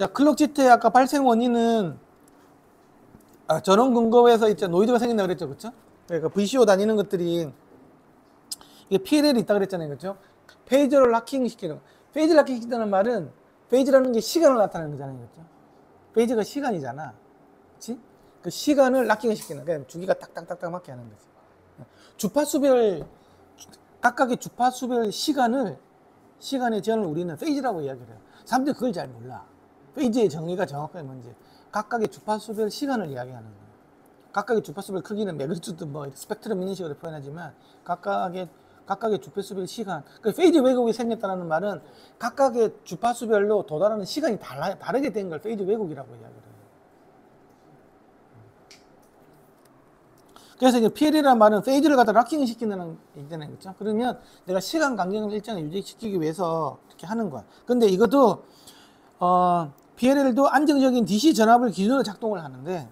자, 클럭 지트의 아까 발생 원인은 전원 근거에서 이제 노이즈가 생긴다 그랬죠, 그렇죠? 그러니까 VCO 다니는 것들이 이게 PLL이 있다 그랬잖아요, 그렇죠? 페이지를 락킹 시키는 거. 페이지 락킹 시킨다는 말은 페이지라는 게 시간을 나타내는 거잖아요, 그렇죠? 페이지가 시간이잖아, 그렇지? 그 시간을 락킹을 시키는 거야. 주기가 딱딱딱딱 맞게 하는 거지. 주파수별 각각의 주파수별 시간의 제한을 우리는 페이지라고 이야기를 해요. 사람들이 그걸 잘 몰라. 페이지의 정의가 정확하게 뭔지 각각의 주파수별 시간을 이야기하는 거예요. 각각의 주파수별 크기는 매그니튜드 뭐 스펙트럼 이런 식으로 표현하지만 각각의 주파수별 시간, 그 페이지 왜곡이 생겼다는 말은 각각의 주파수별로 도달하는 시간이 다르게 된 걸 페이지 왜곡이라고 이야기를 해요. 그래서 이제 PL이라는 말은 페이지를 갖다 락킹 시킨다는 얘기잖아요, 그렇죠? 그러면 내가 시간 간격을 일정히 유지시키기 위해서 이렇게 하는 거야. 근데 이것도 PLL도 안정적인 DC 전압을 기준으로 작동을 하는데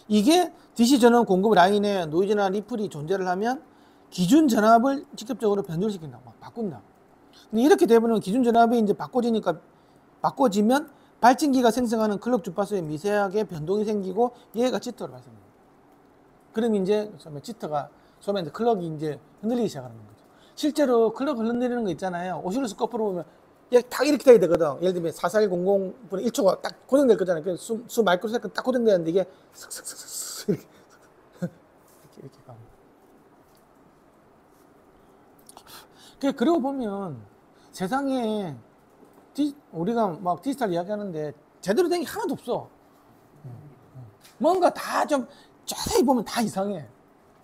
이게 DC 전압 공급 라인에 노이즈나 리플이 존재를 하면 기준 전압을 직접적으로 변동시킨다, 막 바꾼다. 근데 이렇게 되면 기준 전압이 이제 바꿔지면 발진기가 생성하는 클럭 주파수에 미세하게 변동이 생기고 얘가 지터로 발생합니다. 그럼 이제 지터가 소매 클럭이 이제 흔들리기 시작하는 거죠. 실제로 클럭 흔들리는 거 있잖아요. 오실로스코프로 보면 딱 이렇게 돼야 되거든. 예를 들면 4410분의 1초가 딱 고정될 거잖아요. 수 마이크로세컨드 딱 고정되는데 이게 슥슥슥슥 이렇게 가고. 그러고 보면 세상에 우리가 막 디지털 이야기하는데 제대로 된 게 하나도 없어. 뭔가 다 좀 자세히 보면 다 이상해.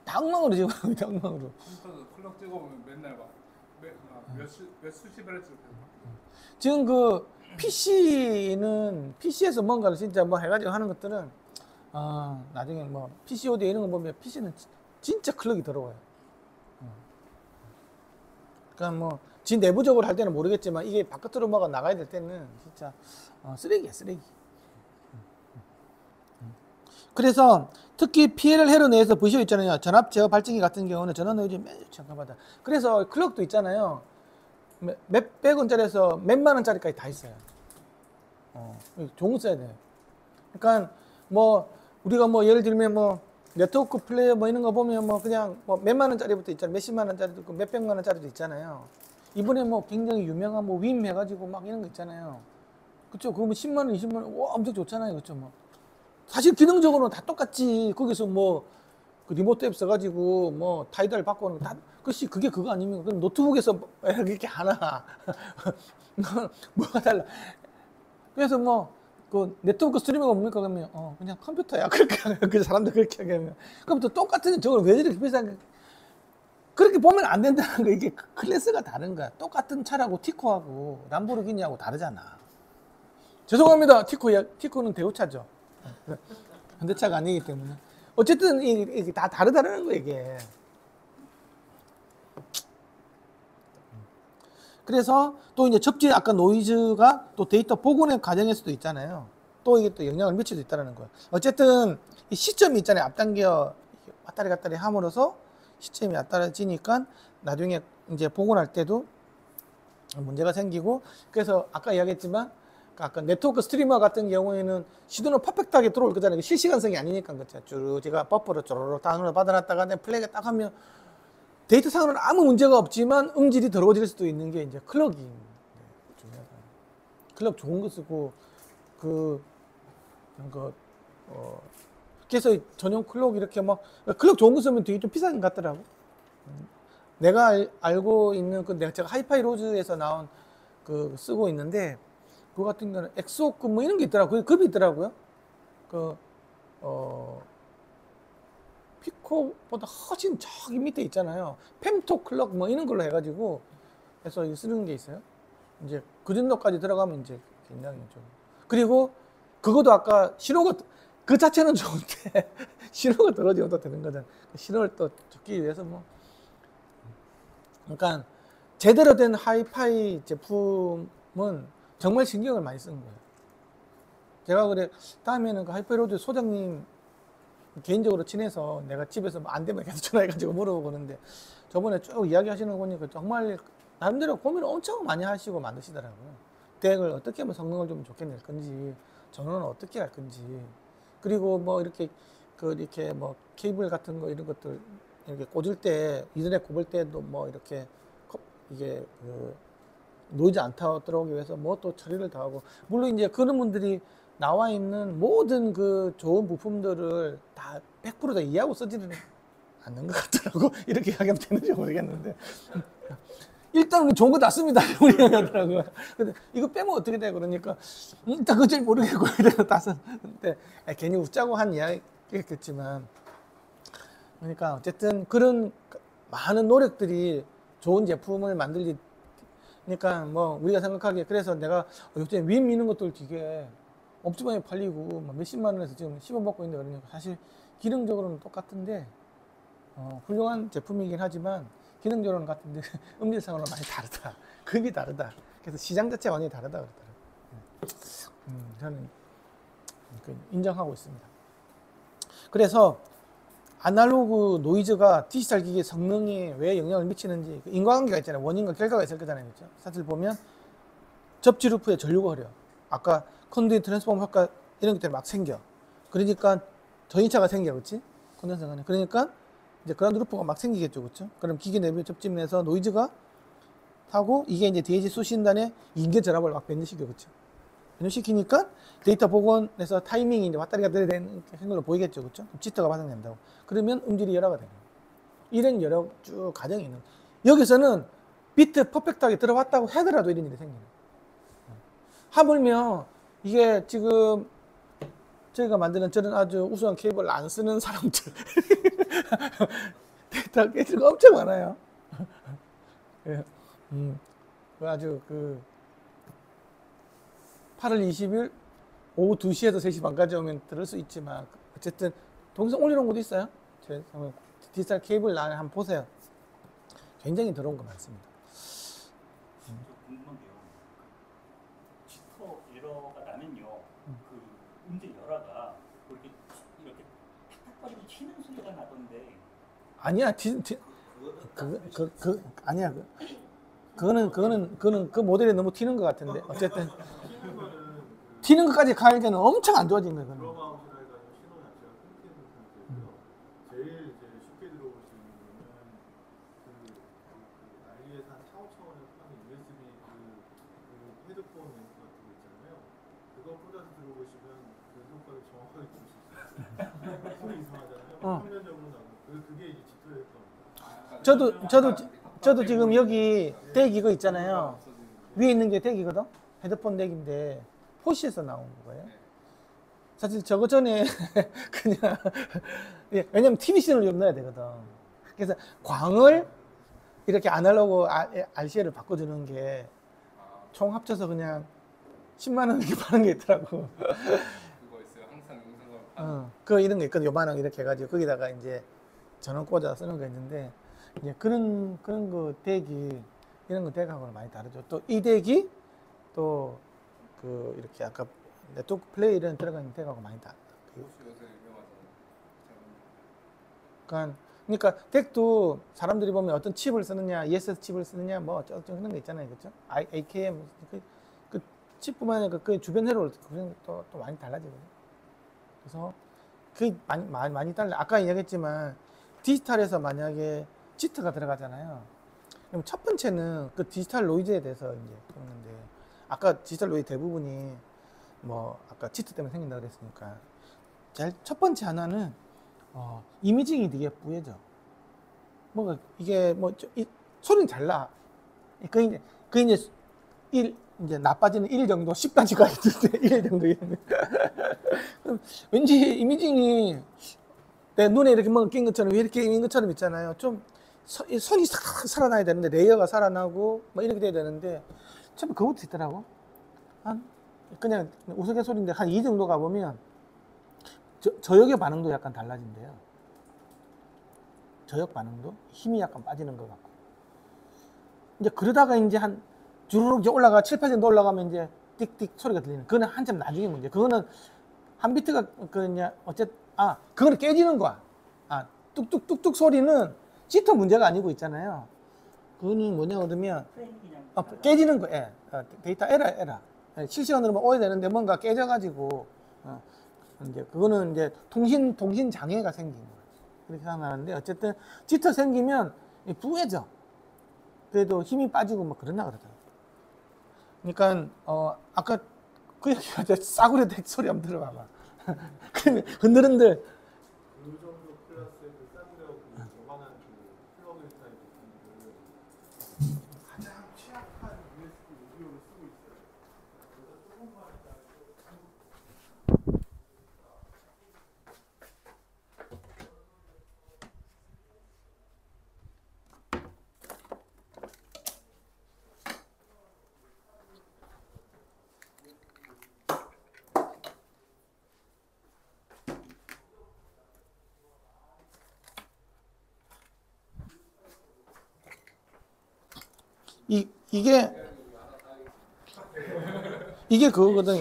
다 엉망으로 지금 다 엉망으로. 컴퓨터도 클럭 찍어보면 맨날 몇 수십 Hz 지금 그 PC에서 뭔가를 진짜 뭐 해가지고 하는 것들은 나중에 뭐 PCOD 이런 거 보면 PC는 진짜 클럭이 더러워요. 그러니까 뭐 지 내부적으로 할 때는 모르겠지만 이게 바깥으로 뭐가 나가야 될 때는 진짜 쓰레기야, 쓰레기. 그래서 특히 PLL 회로 내에서 VCO 있잖아요. 전압 제어 발진기 같은 경우는 전원 노이즈 매우 잠깐마다. 그래서 클럭도 있잖아요. 몇백 원짜리에서 몇만 원짜리까지 다 있어요. 좋은 거 써야 돼요. 그러니까 뭐 우리가 뭐 예를 들면 뭐 네트워크 플레이어 뭐 이런 거 보면 뭐 그냥 뭐 몇만 원짜리부터 있잖아요. 몇십만 원짜리도 있고 몇백만 원짜리도 있잖아요. 이번에 뭐 굉장히 유명한 뭐 윈 해가지고 막 이런 거 있잖아요. 그쵸? 그거 뭐 10만 원, 20만 원, 와 엄청 좋잖아요. 그쵸? 뭐 사실 기능적으로는 다 똑같지. 거기서 뭐 그 리모트 앱 써가지고 뭐 타이달 바꾸는 거 다 그게 그거 아닙니까? 그럼 노트북에서 이렇게 하나 뭐가 달라? 그래서 뭐 그 네트워크 스트리밍가 뭡니까? 그러면 그냥 컴퓨터야. 그렇게 하면 그 사람들 그렇게 하면 그럼 또 똑같은 저걸 왜 이렇게 비싼 그렇게 보면 안 된다는 거. 이게 클래스가 다른 거야. 똑같은 차라고 티코하고 람보르기니하고 다르잖아. 죄송합니다. 티코는 대우차죠. 현대차가 아니기 때문에. 어쨌든 이게 다 다르다는 거 이게. 그래서 또 이제 접지 아까 노이즈가 또 데이터 복원의 과정에서도 있잖아요. 또 이게 또 영향을 미칠 수 있다는 거예요. 어쨌든 이 시점이 있잖아요. 앞당겨 왔다리 갔다리 함으로써 시점이 앞따라지니까 나중에 이제 복원할 때도 문제가 생기고, 그래서 아까 이야기했지만 아까 네트워크 스트리머 같은 경우에는 시도는 퍼펙트하게 들어올 거잖아요. 실시간성이 아니니까. 그렇죠. 쭉 제가 버퍼를 쪼로록 다운로드 받아놨다가 내 플레이가 딱 하면 데이터상으로는 아무 문제가 없지만 음질이 더러워질 수도 있는 게 이제 클럭이 중요하다. 클럭 좋은 거 쓰고 그래서 전용 클럭 이렇게 막 클럭 좋은 거 쓰면 되게 좀 비싼 것 같더라고. 내가 알고 있는 제가 하이파이 로즈에서 나온 그 쓰고 있는데 그거 같은 거는 엑소급 뭐 이런 게 있더라고요. 급이 있더라고요. 피코보다 훨씬 저기 밑에 있잖아요. fem토 클럭 뭐 이런 걸로 해가지고 해서 쓰는 게 있어요. 이제 그 정도까지 들어가면 이제 굉장히 좀. 그리고 그것도 아까 신호가 그 자체는 좋은데 신호가 떨어지면 또 되는 거잖아. 신호를 또 적기 위해서 뭐. 그러니까 제대로 된 하이파이 제품은 정말 신경을 많이 쓰는 거예요. 제가 그래 다음에는 그 하이파이 로드 소장님 개인적으로 친해서 내가 집에서 안 되면 계속 전화해가지고 물어보는데 저번에 쭉 이야기하시는 거 보니까 정말 나름대로 고민을 엄청 많이 하시고 만드시더라고요. 덱을 어떻게 하면 성능을 좀 좋게 낼 건지, 전원은 어떻게 할 건지, 그리고 뭐 이렇게 이렇게 뭐 케이블 같은 거 이런 것들 이렇게 꽂을 때 이더넷 꼽을 때도 뭐 이렇게 이게 노이즈 안 타고 들어오기 위해서 뭐 또 처리를 다 하고, 물론 이제 그런 분들이 나와 있는 모든 그 좋은 부품들을 다 100%다 이해하고 쓰지는 않는 것 같더라고. 이렇게 하면 되는지 모르겠는데. 일단 우리 좋은 거 다 씁니다. 우리 하더라고요. 근데 이거 빼면 어떻게 돼? 그러니까 일단 그거 잘 모르겠고 이래서 다 썼는데 괜히 웃자고 한 이야기겠지만, 그러니까 어쨌든 그런 많은 노력들이 좋은 제품을 만들기, 그러니까 뭐 우리가 생각하기에, 그래서 내가 요새 윈 미는 것들 되게 업주방에 팔리고 뭐 몇십만 원에서 지금 씹어먹고 있는데, 그러니까 사실 기능적으로는 똑같은데 훌륭한 제품이긴 하지만 기능적으로는 같은데 음질상으로는 많이 다르다. 급이 다르다. 그래서 시장 자체가 완전히 다르다 그러더라고요. 저는 인정하고 있습니다. 그래서 아날로그 노이즈가 디지털 기기의 성능에 왜 영향을 미치는지, 인과관계가 있잖아요. 원인과 결과가 있을 거잖아요. 그렇죠? 사실 보면 접지 루프에 전류가 흐려. 아까 컨듀it 트랜스포머 효과 이런 것들이 막 생겨. 그러니까 전이차가 생겨. 그렇지? 콘덴서가. 그러니까 이제 그라운드 루프가 막 생기겠죠. 그렇죠? 그럼 기계 내부에 접지면서 노이즈가 하고, 이게 이제 DAC 수신단에 인계 전압을 막 변조시켜. 그렇죠? 변조시키니까 데이터 복원에서 타이밍이 이제 왔다리 갔다리 되는 걸로 보이겠죠. 그렇죠? 지터가 발생된다고. 그러면 음질이 열화가 되는 거예요. 이런 여러 쭉 과정이 있는 거예요. 여기서는 비트 퍼펙트하게 들어왔다고 하더라도 이런 일이 생기는 거예요. 하물며 이게 지금 저희가 만드는 저런 아주 우수한 케이블을 안 쓰는 사람들 데이터가 깨질 거 엄청 많아요. 아주 8월 20일 오후 2시에서 3시 반까지 오면 들을 수 있지만, 어쨌든 동영상 올려놓은 것도 있어요. 제 디지털 케이블 안에 한번 보세요. 굉장히 더러운 거 많습니다. 저 궁금한 게요. 지터 에러가 나면요, 그 음질 열화가 이렇게 탁탁거리고 튀는 소리가 나던데. 아니야, 아니야. 그거는 그 모델이 너무 튀는 것 같은데. 어쨌든 튀는 것까지 가니까는 엄청 안 좋아진 거예요. 그거는. 드롭아웃이라 해가지고 신호 자체가 끊기는 상태고요. 제일 이제 쉽게 들어볼 수 있는 거는 RE에서 한 4, 5천 원에 파는 USB 헤드폰 앰프 같은 거 있잖아요. 그거 꽂아서 들어보시면 그 효과를 정확하게 들을 수 있어요. 소리 이상하잖아요. 평면적으로 나고 그게 이제 지토의 효과입니다. 저도 지금 여기 덱 이거 있잖아요. 위에 있는 게 덱이거든. 헤드폰 덱인데 포시에서 나온 거예요. 사실 저거 전에 그냥 왜냐면 TVC를 좀 넣어야 되거든. 그래서 광을 이렇게 아날로그 RCA를 바꿔주는 게 총 합쳐서 그냥 10만 원 이렇게 파는 게 있더라고. 그거 있어요. 항상 영상을 파는. 그 이런 거 있거든. 요만한 거 이렇게 해가지고 거기다가 이제 전원 꽂아 쓰는 거 있는데, 이제 그런 거 덱이 이런 거 덱하고는 많이 다르죠. 또 이 덱이 또 이렇게 아까 네트워크 플레이 이런 들어가 있는 덱하고 많이 다르다. 혹시 요새 유명하잖아요. 그러니까 덱도 사람들이 보면 어떤 칩을 쓰느냐, ESS 칩을 쓰느냐, 뭐 어쩌고 그런 거 있잖아요, 그렇죠? AKM 그 칩뿐만 아니라 그 주변 회로 그런 또 많이 달라지거든요. 그래서 그게 많이 달라. 아까 이야기했지만 디지털에서 만약에 지터가 들어가잖아요. 그럼 첫 번째는 그 디지털 노이즈에 대해서 이제 그러는데, 아까 디지털 노이즈 대부분이 뭐 아까 지터 때문에 생긴다 그랬으니까, 제일 첫 번째 하나는 이미징이 되게 뿌얘져. 뭔가 이게 소리는 잘 나. 그 이제 이제 나빠지는 1 정도, 10까지가 있을 때 1 정도 이런. 왠지 이미징이 내 눈에 이렇게 뭔가 낀 것처럼, 이렇게 낀 것처럼 있잖아요. 좀 선이 싹 살아나야 되는데, 레이어가 살아나고 뭐 이렇게 돼야 되는데, 참 그것도 있더라고. 그냥 우스갯소리인데 한 2 정도 가보면 저역의 반응도 약간 달라진대요. 저역 반응도 힘이 약간 빠지는 것 같고, 이제 그러다가 이제 한 주르륵 이제 올라가 7, 8 정도 올라가면 이제 띡띡 소리가 들리는, 그거는 한참 나중에 문제. 그거는 한 비트가 그냥 그거는 깨지는 거야. 뚝뚝뚝뚝 소리는 지터 문제가 아니고 있잖아요. 그거는 뭐냐 그러면 깨지는 거야. 데이터 에러. 실시간으로 오야 되는데 뭔가 깨져가지고 이제 그거는 이제 통신 장애가 생긴 거예요. 그렇게 생각하는데 어쨌든 짙어 생기면 부해져. 그래도 힘이 빠지고 뭐 그런다 그러더라고요. 그러니까 아까 그 얘기가 싸구려 대 소리 한번 들어봐봐. 흔들흔들. 그 정도 클래스의 그 싸구려 그 저만한 그 플러그인 타입 제품들을 가장 취약한 USB 오디오를 쓰고 있어요. 그래서 조금만 이게 그거거든.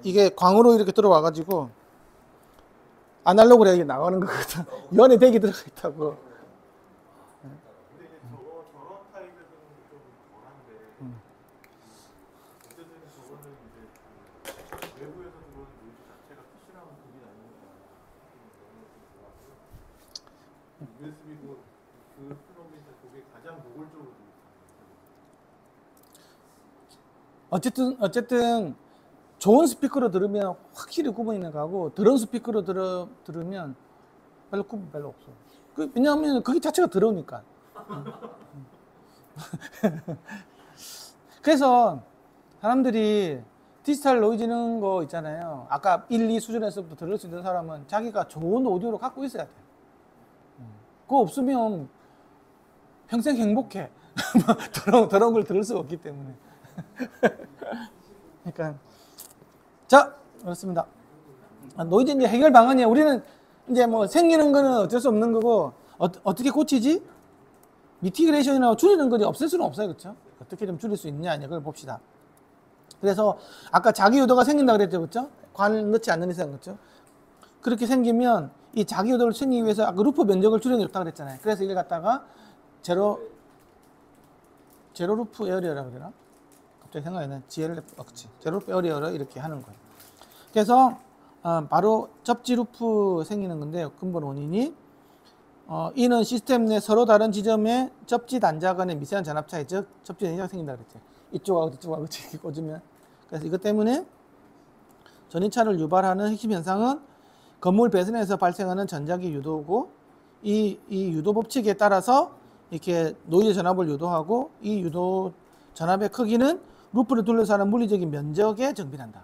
이게 광으로 이렇게 들어와가지고 아날로그로 이렇게 나가는 거거든. 연에 대기 들어가 있다고. 근데 이제 저런 타입에서는 좀 덜한데 어쨌든 저거는 이제 그 외부에서 들어오는 노이즈 자체가 PC랑은 급이 나니까 USB 그 플러그인 그게 가장 노골적으로 돼 있어요. 어쨌든 좋은 스피커로 들으면 확실히 구분이 나가고 더러운 스피커로 들으면 별로 구분 별로 없어. 왜냐하면 그게 자체가 더러우니까. 그래서 사람들이 디지털 노이즈는 거 있잖아요. 아까 1, 2 수준에서부터 들을 수 있는 사람은 자기가 좋은 오디오를 갖고 있어야 돼. 그거 없으면 평생 행복해. 더러운 걸 들을 수가 없기 때문에. 그러니까 자, 그렇습니다. 노이즈 이제 해결 방안이야. 우리는 이제 뭐 생기는 거는 어쩔 수 없는 거고 어떻게 고치지? 미티그레이션이나 줄이는 거지 없앨 수는 없어요, 그렇죠? 어떻게 좀 줄일 수 있냐, 아니냐 그걸 봅시다. 그래서 아까 자기 유도가 생긴다 그랬죠, 그렇죠? 관을 넣지 않는 이상, 그렇죠? 그렇게 생기면 이 자기 유도를 생기기 위해서 아까 루프 면적을 줄여야 좋다 그랬잖아요. 그래서 이걸 갖다가 제로 루프 에어리어라 그러나? 갑자기 생각이 나네. 제로 루프 에어리어를 이렇게 하는 거예요. 그래서 바로 접지 루프 생기는 건데 근본 원인이 이는 시스템 내 서로 다른 지점의 접지 단자 간의 미세한 전압 차이, 즉 접지 단자가 생긴다 그랬죠. 이쪽하고 이쪽하고 이렇게 꽂으면. 그래서 이것 때문에 전이차를 유발하는 핵심 현상은 건물 배선에서 발생하는 전자기 유도고 이 유도 법칙에 따라서 이렇게 노이즈 전압을 유도하고 이 유도 전압의 크기는 루프를 둘러싸는 물리적인 면적에 정비한다.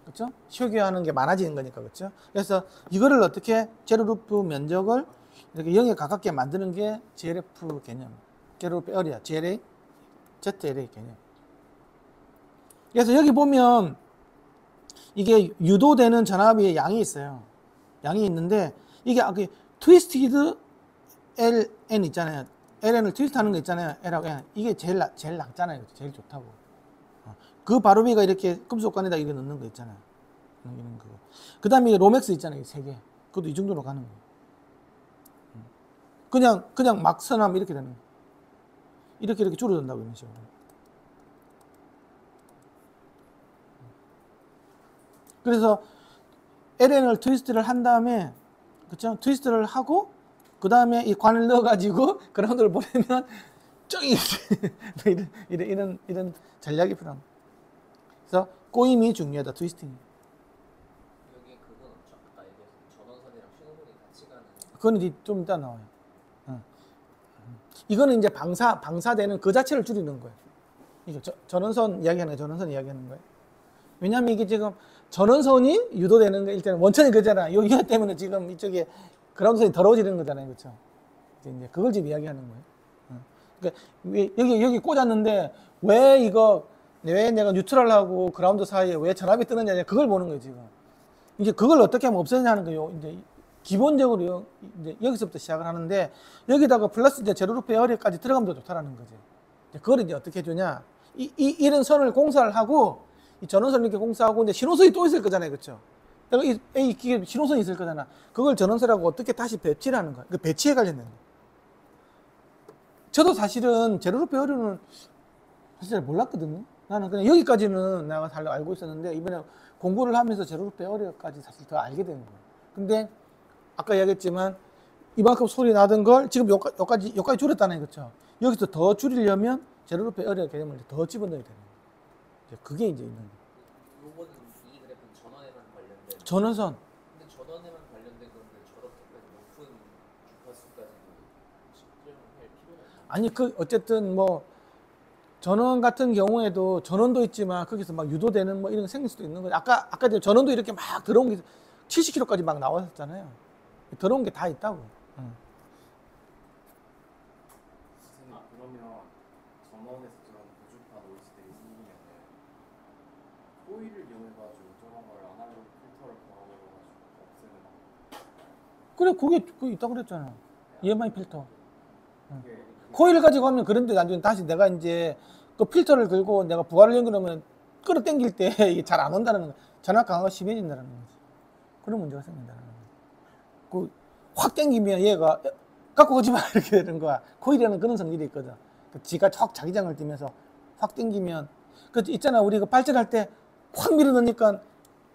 그렇죠? 효기화하는 게 많아지는 거니까. 그렇죠? 그래서 이거를 어떻게 제로 루프 면적을 이렇게 0에 가깝게 만드는 게 JLF 개념. 제로 루프 에어리아, ZLA 개념. 그래서 여기 보면 이게 유도되는 전압의 양이 있어요. 양이 있는데 이게 트위스티드 LN 있잖아요. LN을 트위스트 하는 거 있잖아요. L하고 N. 이게 제일 낫잖아요. 제일 좋다고. 그 바로미가 이렇게 금속관에다 이렇게 넣는 거 있잖아요. 이런 거. 그 다음에 로맥스 있잖아요. 3개. 그것도 이 정도로 가는 거예요. 그냥 막 선하면 이렇게 되는 거예요. 이렇게 줄어든다고 이런 식으로. 그래서 LN을 트위스트를 한 다음에, 그쵸? 트위스트를 하고, 그 다음에 이 관을 넣어가지고 그라운드를 보내면 쫑이 이런 전략이 필요합니다. 그래서 꼬임이 중요하다. 트위스팅이. 여기 그건 없죠. 아까 얘기해서 전원선이랑 신호등이 같이 가는. 그건 이제 좀 이따 나와요. 이거는 이제 방사되는 그 자체를 줄이는 거예요. 이게 전원선 이야기하는 거예요. 왜냐하면 이게 지금 전원선이 유도되는 거 일단 원천이 그잖아. 이거 때문에 지금 이쪽에 그라운드선이 더러워지는 거잖아요, 그렇죠? 이제 그걸 지금 이야기하는 거예요. 그러니까 여기 꽂았는데 왜 내가 뉴트럴하고 그라운드 사이에 왜 전압이 뜨느냐, 그걸 보는 거예요, 지금. 이제 그걸 어떻게 하면 없애느냐는 거예요. 이제 기본적으로 이제 여기서부터 시작을 하는데 여기다가 플러스 이제 제로 루프 에어리어까지 들어가면 더 좋다라는 거지. 그걸 이제 어떻게 해주냐? 이런 선을 공사를 하고 이 전원선을 이렇게 공사하고 이제 신호선이 또 있을 거잖아요, 그렇죠? 이 기계 신호선이 있을 거잖아. 그걸 전원선하고 어떻게 다시 배치를 하는 거야. 그 배치에 관련된 거야. 저도 사실은 제로 루프 에어리어는 사실 잘 몰랐거든요. 나는 그냥 여기까지는 내가 잘 알고 있었는데 이번에 공부를 하면서 제로루트 에어리어까지 사실 더 알게 된 거예요. 근데 아까 이야기했지만 이만큼 소리 나던 걸 지금 여기까지 줄였다는 거죠. 여기서 더 줄이려면 제로루트 에어리어 개념을 더 집어넣어야 되는 거예요. 이제 그게 이제 있는 거예요. 요거는 이 그래프는 전원에만 관련된. 전원선. 근데 전원에만 관련된 건데 저렇게까지 높은 주파수까지도 측정할 필요가 있나요? 아니 그 어쨌든 뭐 전원 같은 경우에도 전원도 있지만 거기서 막 유도되는 뭐 이런 게 생길 수도 있는 거죠. 아까 전원도 이렇게 막 들어온 게 70km까지 막 나왔었잖아요. 들어온 게 다 있다고. 선생님 그러면 전원에서 저런 고주파 노이즈들이 생기면은 코일을 이용해가지고 저런 걸 아날로그 필터를 걸어가지고 없애는 그래 그게 있다 그랬잖아. EMI 필터. 그게 코일을 가지고 하면 그런데 나중에 다시 내가 이제 그 필터를 들고 내가 부하를 연결하면 끌어당길 때 이게 잘 안 온다는 거. 전압 강화가 심해진다는 거지. 그런 문제가 생긴다는 거지. 확 당기면 얘가 갖고 가지 마 이렇게 되는 거야. 코일에는 그런 성질이 있거든. 지가 확 자기장을 띠면서 확 당기면 그 있잖아 우리 그 발전할 때 확 밀어넣으니까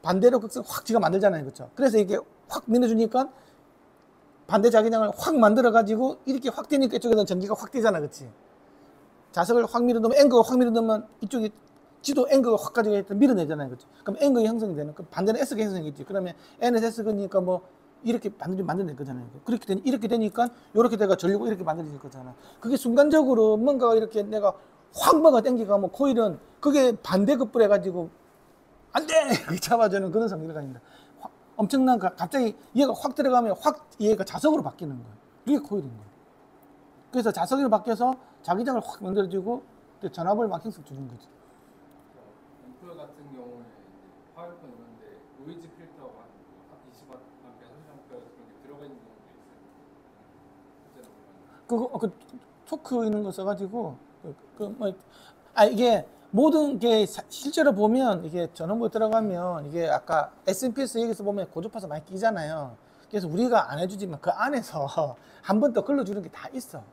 반대로 극성 확 지가 만들잖아요, 그렇죠? 그래서 이게 확 밀어주니까 반대 자기장을 확 만들어 가지고 이렇게 확 뛰니까 이쪽에서는 전기가 확 뛰잖아, 그렇지? 자석을 확 밀어넣으면 앵거가 확 밀어넣으면 이쪽이 지도 앵거가 확 가지고 밀어내잖아요, 그렇죠? 그럼 앵거가 형성이 되는. 그럼 반대는 S가 형성이겠지. 그러면 N에서 S니까 뭐 이렇게 만들어낼 거잖아요. 이렇게 되니까 이렇게 내가 전류가 이렇게 만들어질 거잖아. 그게 순간적으로 뭔가 이렇게 내가 확 뭐가 땡기가면 코일은 그게 반대급부를 해가지고 안 돼! 이렇게 잡아주는 그런 성질을 가진다. 엄청난 갑자기 얘가 확 들어가면 확 얘가 자석으로 바뀌는 거예요. 이게 코일인 거예요. 그래서 자석으로 바뀌어서 자기장을 확 만들어주고 전압을 막 형성 주는 거지. 앰플 같은 경우에 파워폰 이런데 노이즈 필터가 20W, 30A 그런 게 들어가 있는 경우도 있어요. 토크 있는 거 써가지고 이게 모든 게 실제로 보면 이게 전원부에 들어가면 이게 아까 SMPS 얘기해서 보면 고주파수 많이 끼잖아요. 그래서 우리가 안 해주지만 그 안에서 한 번 더 걸러주는 게 다 있어.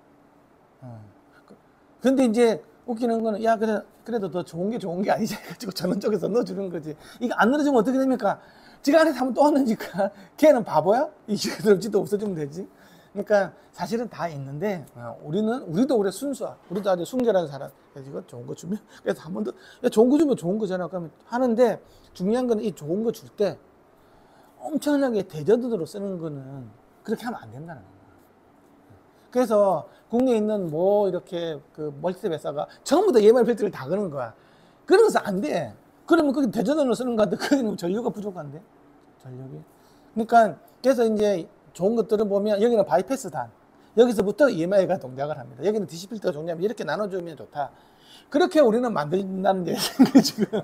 근데 이제 웃기는 거는 야 그래도 더 좋은 게 아니지 해가지고 전원 쪽에서 넣어주는 거지. 이거 안 넣어주면 어떻게 됩니까? 지가 안에서 한번 또 넣으니까 걔는 바보야? 이게 들지도 없어지면 되지. 그러니까 사실은 다 있는데 우리도 오래 순수하. 우리도 아주 순결한 사람. 그래서 이거 좋은 거 주면 그래서 한 번 더 좋은 거 주면 좋은 거잖아. 그러면 하는데 중요한 거는 이 좋은 거 줄 때 엄청나게 대저든으로 쓰는 거는 그렇게 하면 안 된다는 거야. 그래서 국내에 있는 뭐 이렇게 그 멀티탭 회사가 전부 다 EMI 필터를 다 거는 거야. 그러면서 안 돼. 그러면 그게 대전으로 쓰는 거 같은데 그게 전류가 부족한데 전력이. 그러니까 그래서 이제 좋은 것들을 보면 여기는 바이패스 단. 여기서부터 EMI가 동작을 합니다. 여기는 DC 필터가 동작하면 이렇게 나눠주면 좋다. 그렇게 우리는 만든다는 얘기예요 지금.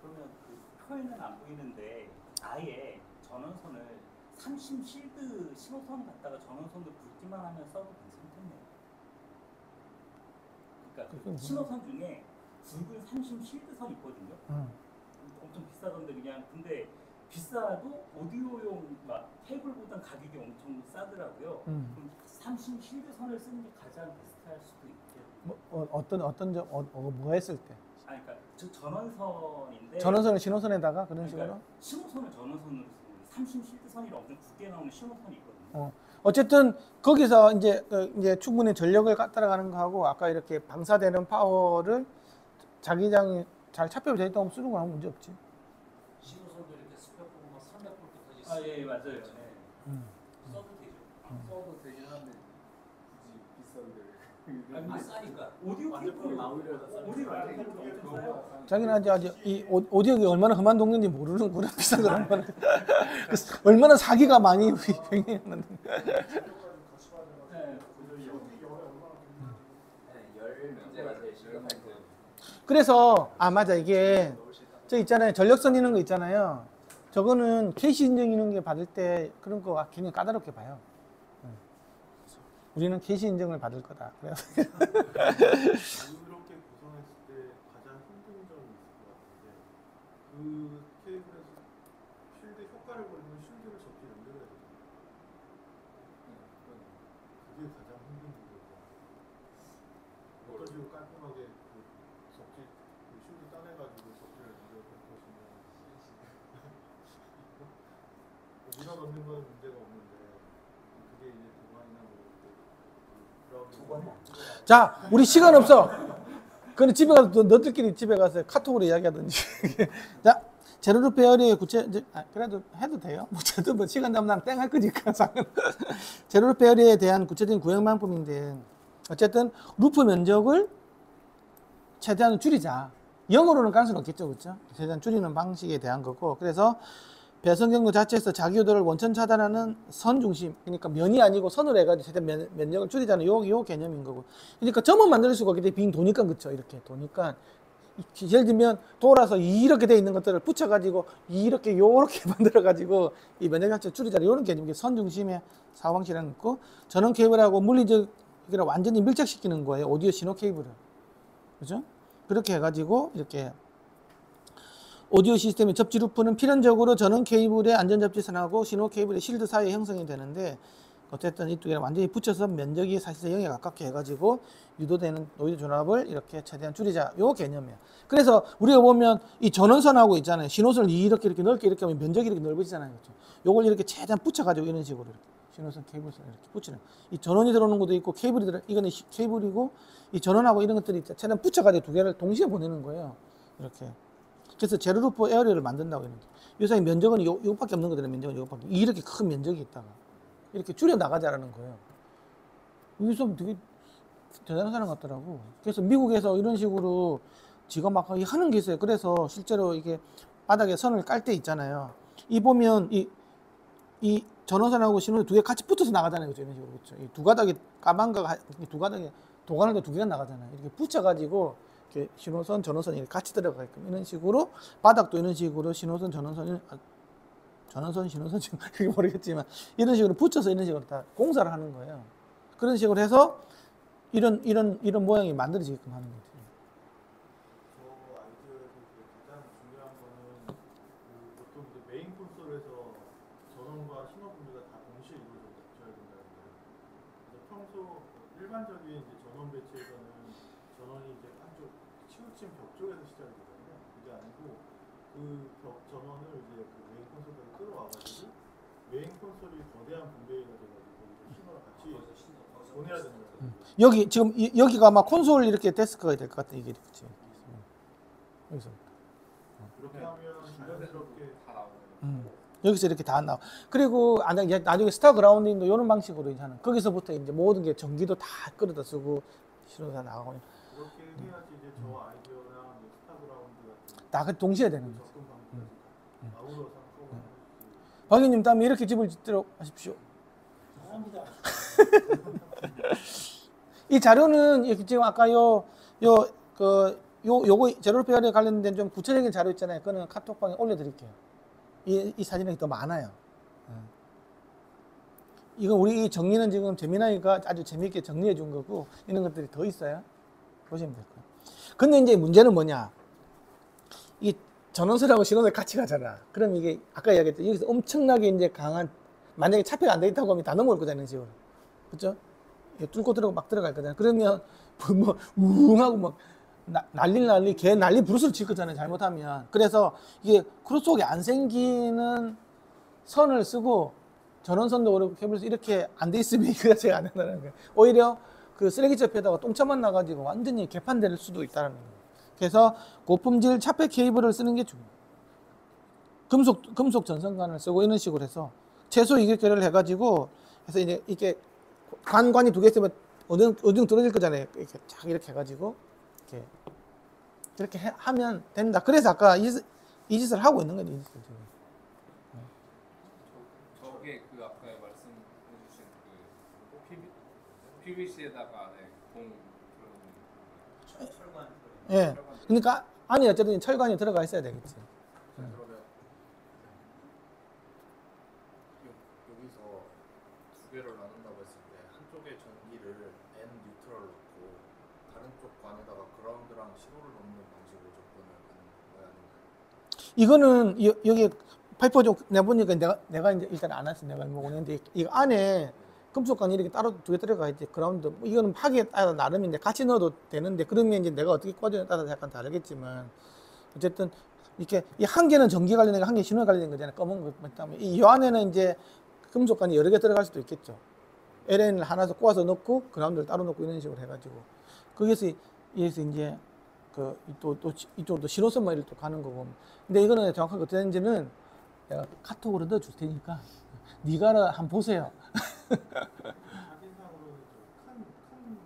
그러면 그 표에는 안 보이는데 아예 전원선을 30 실드 신호선 갖다가 전원선도 굵기만 하면 써도 괜찮겠네요. 그러니까 그 신호선 중에 굵은 30 실드선 있거든요. 엄청 비싸던데 그냥 근데 비싸도 오디오용 막 케이블보다 가격이 엄청 싸더라고요. 그럼 30 실드선을 쓰는 게 가장 비슷할 수도 있겠네요. 뭐 했을 때? 아니 그러니까 저 전원선인데 전원선을 신호선에다가 그런 식으로? 그러니까 신호선을 전원선으로 쓰고 30 실드선이라 엄청 굵게 나오는 신호선이 있거든요. 어쨌든 거기서 이제 충분히 전력을 따라가는 거하고 아까 이렇게 방사되는 파워를 자기장이 잘 차표로 되어 있다고 쓰는 거 하면 문제 없지. 신호선도 이렇게 스펙보면 300V까지 아 예 맞아요. 네. 써도 되죠. 써도 되긴 한데 굳이 비싼데 비싸니까. 오디오 케이블 오디오 케이블 자기는 아직 이 오디오가 얼마나 험한 동네인지 모르는구나. 비싼 걸 얼마나 얼마나 사기가 많이 횡행했는데. 열 문제가 제일 심각할 거예요. 그래서 맞아 이게 저 있잖아요 전력선 있는 거 있잖아요. 저거는 KC 인증 있는 게 받을 때 그런 거 굉장히 까다롭게 봐요. 우리는 KC 인증을 받을 거다. 그래서 자유롭게 구성했을 때 가장 힘든 점이 있을 것 같은데 그 케이블에서 쉴드 효과를 보려면 쉴드를 접기 연결해야 되잖아요. 그게 가장 힘든 부분이에요. 깔끔하게 그 접지 그 슈즈 따내가지고 접지를 이렇게 보시면 밀어 넣는 건 문제가 없는데 그게 이제 도관이나 뭐 자, 우리 시간 없어. 그는 집에 가서 너들끼리 집에 가서 카톡으로 이야기하든지. 자, 제로루 페어리의 그래도 해도 돼요. 어쨌든 뭐 시간 남으면 땡할 거니까. 제로루 페어리에 대한 구체적인 구형 방법인데, 어쨌든 루프 면적을 최대한 줄이자. 영어로는 가능성은 없겠죠, 그렇죠? 최대한 줄이는 방식에 대한 거고, 그래서 배선 경로 자체에서 자기 유도를 원천 차단하는 선 중심, 그러니까 면이 아니고 선으로 해가지고 최대한 면적을 줄이자는 요 개념인 거고. 그러니까 점은 만들 수가 없기 때문에 빙 도니까, 그쵸? 이렇게 도니까. 예를 들면 돌아서 이렇게 돼 있는 것들을 붙여가지고 이렇게 요렇게 만들어가지고 이 면적 자체를 줄이자는 요런 개념이 선 중심의 사고방식이라는 거고, 전원 케이블하고 물리적 완전히 밀착시키는 거예요. 오디오 신호 케이블을. 그죠? 그렇게 해가지고 이렇게 오디오 시스템의 접지 루프는 필연적으로 전원 케이블의 안전 접지선하고 신호 케이블의 실드 사이에 형성이 되는데, 어쨌든 이 두 개를 완전히 붙여서 면적이 사실상 0에 가깝게 해가지고 유도되는 노이즈 존합을 이렇게 최대한 줄이자, 요 개념이에요. 그래서 우리가 보면 이 전원선하고 있잖아요. 신호선을 이렇게 넓게 이렇게 하면 면적이 이렇게 넓어지잖아요. 그렇죠? 요걸 이렇게 최대한 붙여가지고 이런 식으로 이렇게 신호선 케이블선 이렇게 붙이는, 이 전원이 들어오는 것도 있고 케이블이 이거는 케이블이고 이 전원하고 이런 것들이 최대한 붙여가지고 두 개를 동시에 보내는 거예요. 이렇게. 그래서 제로루프 에어리어를 만든다고 했는데, 요새 면적은 요밖에 없는 거잖아요. 면적은 요밖에. 이렇게 큰 면적이 있다가 이렇게 줄여 나가자라는 거예요. 여기서 되게 대단한 사람 같더라고. 그래서 미국에서 이런 식으로 지가 막 하는 게 있어요. 그래서 실제로 이게 바닥에 선을 깔 때 있잖아요. 이 보면 이 전원선하고 신호선 두 개 같이 붙어서 나가잖아요. 그죠? 이런 식으로. 그렇죠? 이 두 가닥이 까만가 두 가닥에 도관을 두 개가 나가잖아요. 이렇게 붙여가지고 이렇게 신호선, 전원선이 같이 들어가게끔 이런 식으로, 바닥도 이런 식으로 신호선, 전원선, 신호선, 그게 모르겠지만 이런 식으로 붙여서 이런 식으로 다 공사를 하는 거예요. 그런 식으로 해서 이런 모양이 만들어지게끔 하는 거죠. 저 아이디어에서 가장 중요한 거는 보통 이제 메인 콘솔에서 전원과 신호 분리가 다 동시에 이루어져야 된다는 거예요. 그래서 평소 일반적인 이제 전원 배치에서는 전원이 이제 한쪽 치우친 벽 쪽에서 시작이 되거든요. 그게 아니고 그 벽 전원을 이제 그 메인 콘솔까지 끌어와가지고 메인 콘솔이 거대한 분배기가 돼가지고 신호랑 같이 보내야 되는 거예요. 여기 지금 여기가 아마 콘솔 이렇게 데스크가 될 것 같아. 이게 그치? 여기서 그렇게 하면 자연스럽게 다 나오네요. 여기서 이렇게 다 나와. 그리고 나중에 스타 그라운딩도 이런 방식으로 이제 하는. 거기서부터 이제 모든 게 전기도 다 끌어다 쓰고 신호가 나가고. 그렇게 해야지 이제 저 아이디어랑 뭐 스타그라운드 같은 다 동시에 되는 거죠. 접근 방법까지 아우러서 한꺼번에 박희님 다음에 이렇게 집을 짓도록 하십시오. 이 자료는 지금 아까 요거 제로페어에 관련된 좀 구체적인 자료 있잖아요. 그거는 카톡방에 올려드릴게요. 이 사진이 더 많아요. 이건 우리 정리는 지금 재민아이가 아주 재미있게 정리해 준 거고, 이런 것들이 더 있어요. 보시면 될 거예요. 근데 이제 문제는 뭐냐? 이 전원선하고 신호선이 같이 가잖아. 그럼 이게 아까 이야기했죠. 여기서 엄청나게 이제 강한, 만약에 차폐가 안 돼 있다고 하면 다 넘어올 거잖아요, 지금. 그죠? 뚫고 막 들어갈 거잖아요. 그러면 우웅하고 막 난리 개 난리 부르스를 칠 거잖아요, 잘못하면. 그래서 이게 크로스오버가 안 생기는 선을 쓰고, 전원선도 그렇고 케이블도 이렇게 안 돼 있으면 이거 자체가 안 된다는 거예요. 오히려 그 쓰레기 옆에다가 똥차만 나가지고 완전히 개판될 수도 있다는 거예요. 그래서 고품질 차폐 케이블을 쓰는 게 중요해요. 금속 전선관을 쓰고 이런 식으로 해서 최소 이격결을 해가지고 해서 이제 이렇게 관이 두 개 있으면 어느 정도 떨어질 거잖아요. 이렇게 쫙 이렇게 해가지고 이렇게 하면 된다. 그래서 아까 이 짓을 하고 있는 거죠. 이 짓을 지금. 저게 그 아까 말씀해 주신 그 PVC에다가 공 철관. 예. 그러니까 안에 어쨌든 철관이 들어가 있어야 되겠지. 그러면 여기서 두 개를 나눈다고 했을 때 한쪽에 전기를 N 뉴트럴 넣고 다른 쪽 관에다가 그라운드랑 신호를 넣는 방식으로 접근을 하는 거야, 아니면 이거는 여기 파이프 좀 내보니까 내가 이제 일단 안 했어. 내가 보고 있는데 이거 안에 금속관이 이렇게 따로 두 개 들어가 있지. 그라운드. 뭐 이거는 하기에 따라 나름인데 같이 넣어도 되는데 그러면 이제 내가 어떻게 꽂느냐에 따라서 약간 다르겠지만 어쨌든 이렇게 이 한 개는 전기 관련된 거, 한 개 신호 관련된 거잖아요. 검은 거 그다음에 이 안에는 이제 금속관이 여러 개 들어갈 수도 있겠죠. LN을 하나 더 꼬아서 넣고 그라운드를 따로 넣고 이런 식으로 해가지고 거기서 이제 그 또 이쪽으로 신호선 뭐 이렇게 또 가는 거고. 근데 이거는 정확하게 어떻게 되는지는 내가 카톡으로 넣어줄 테니까 네가 한번 보세요. 사진상으로는 큰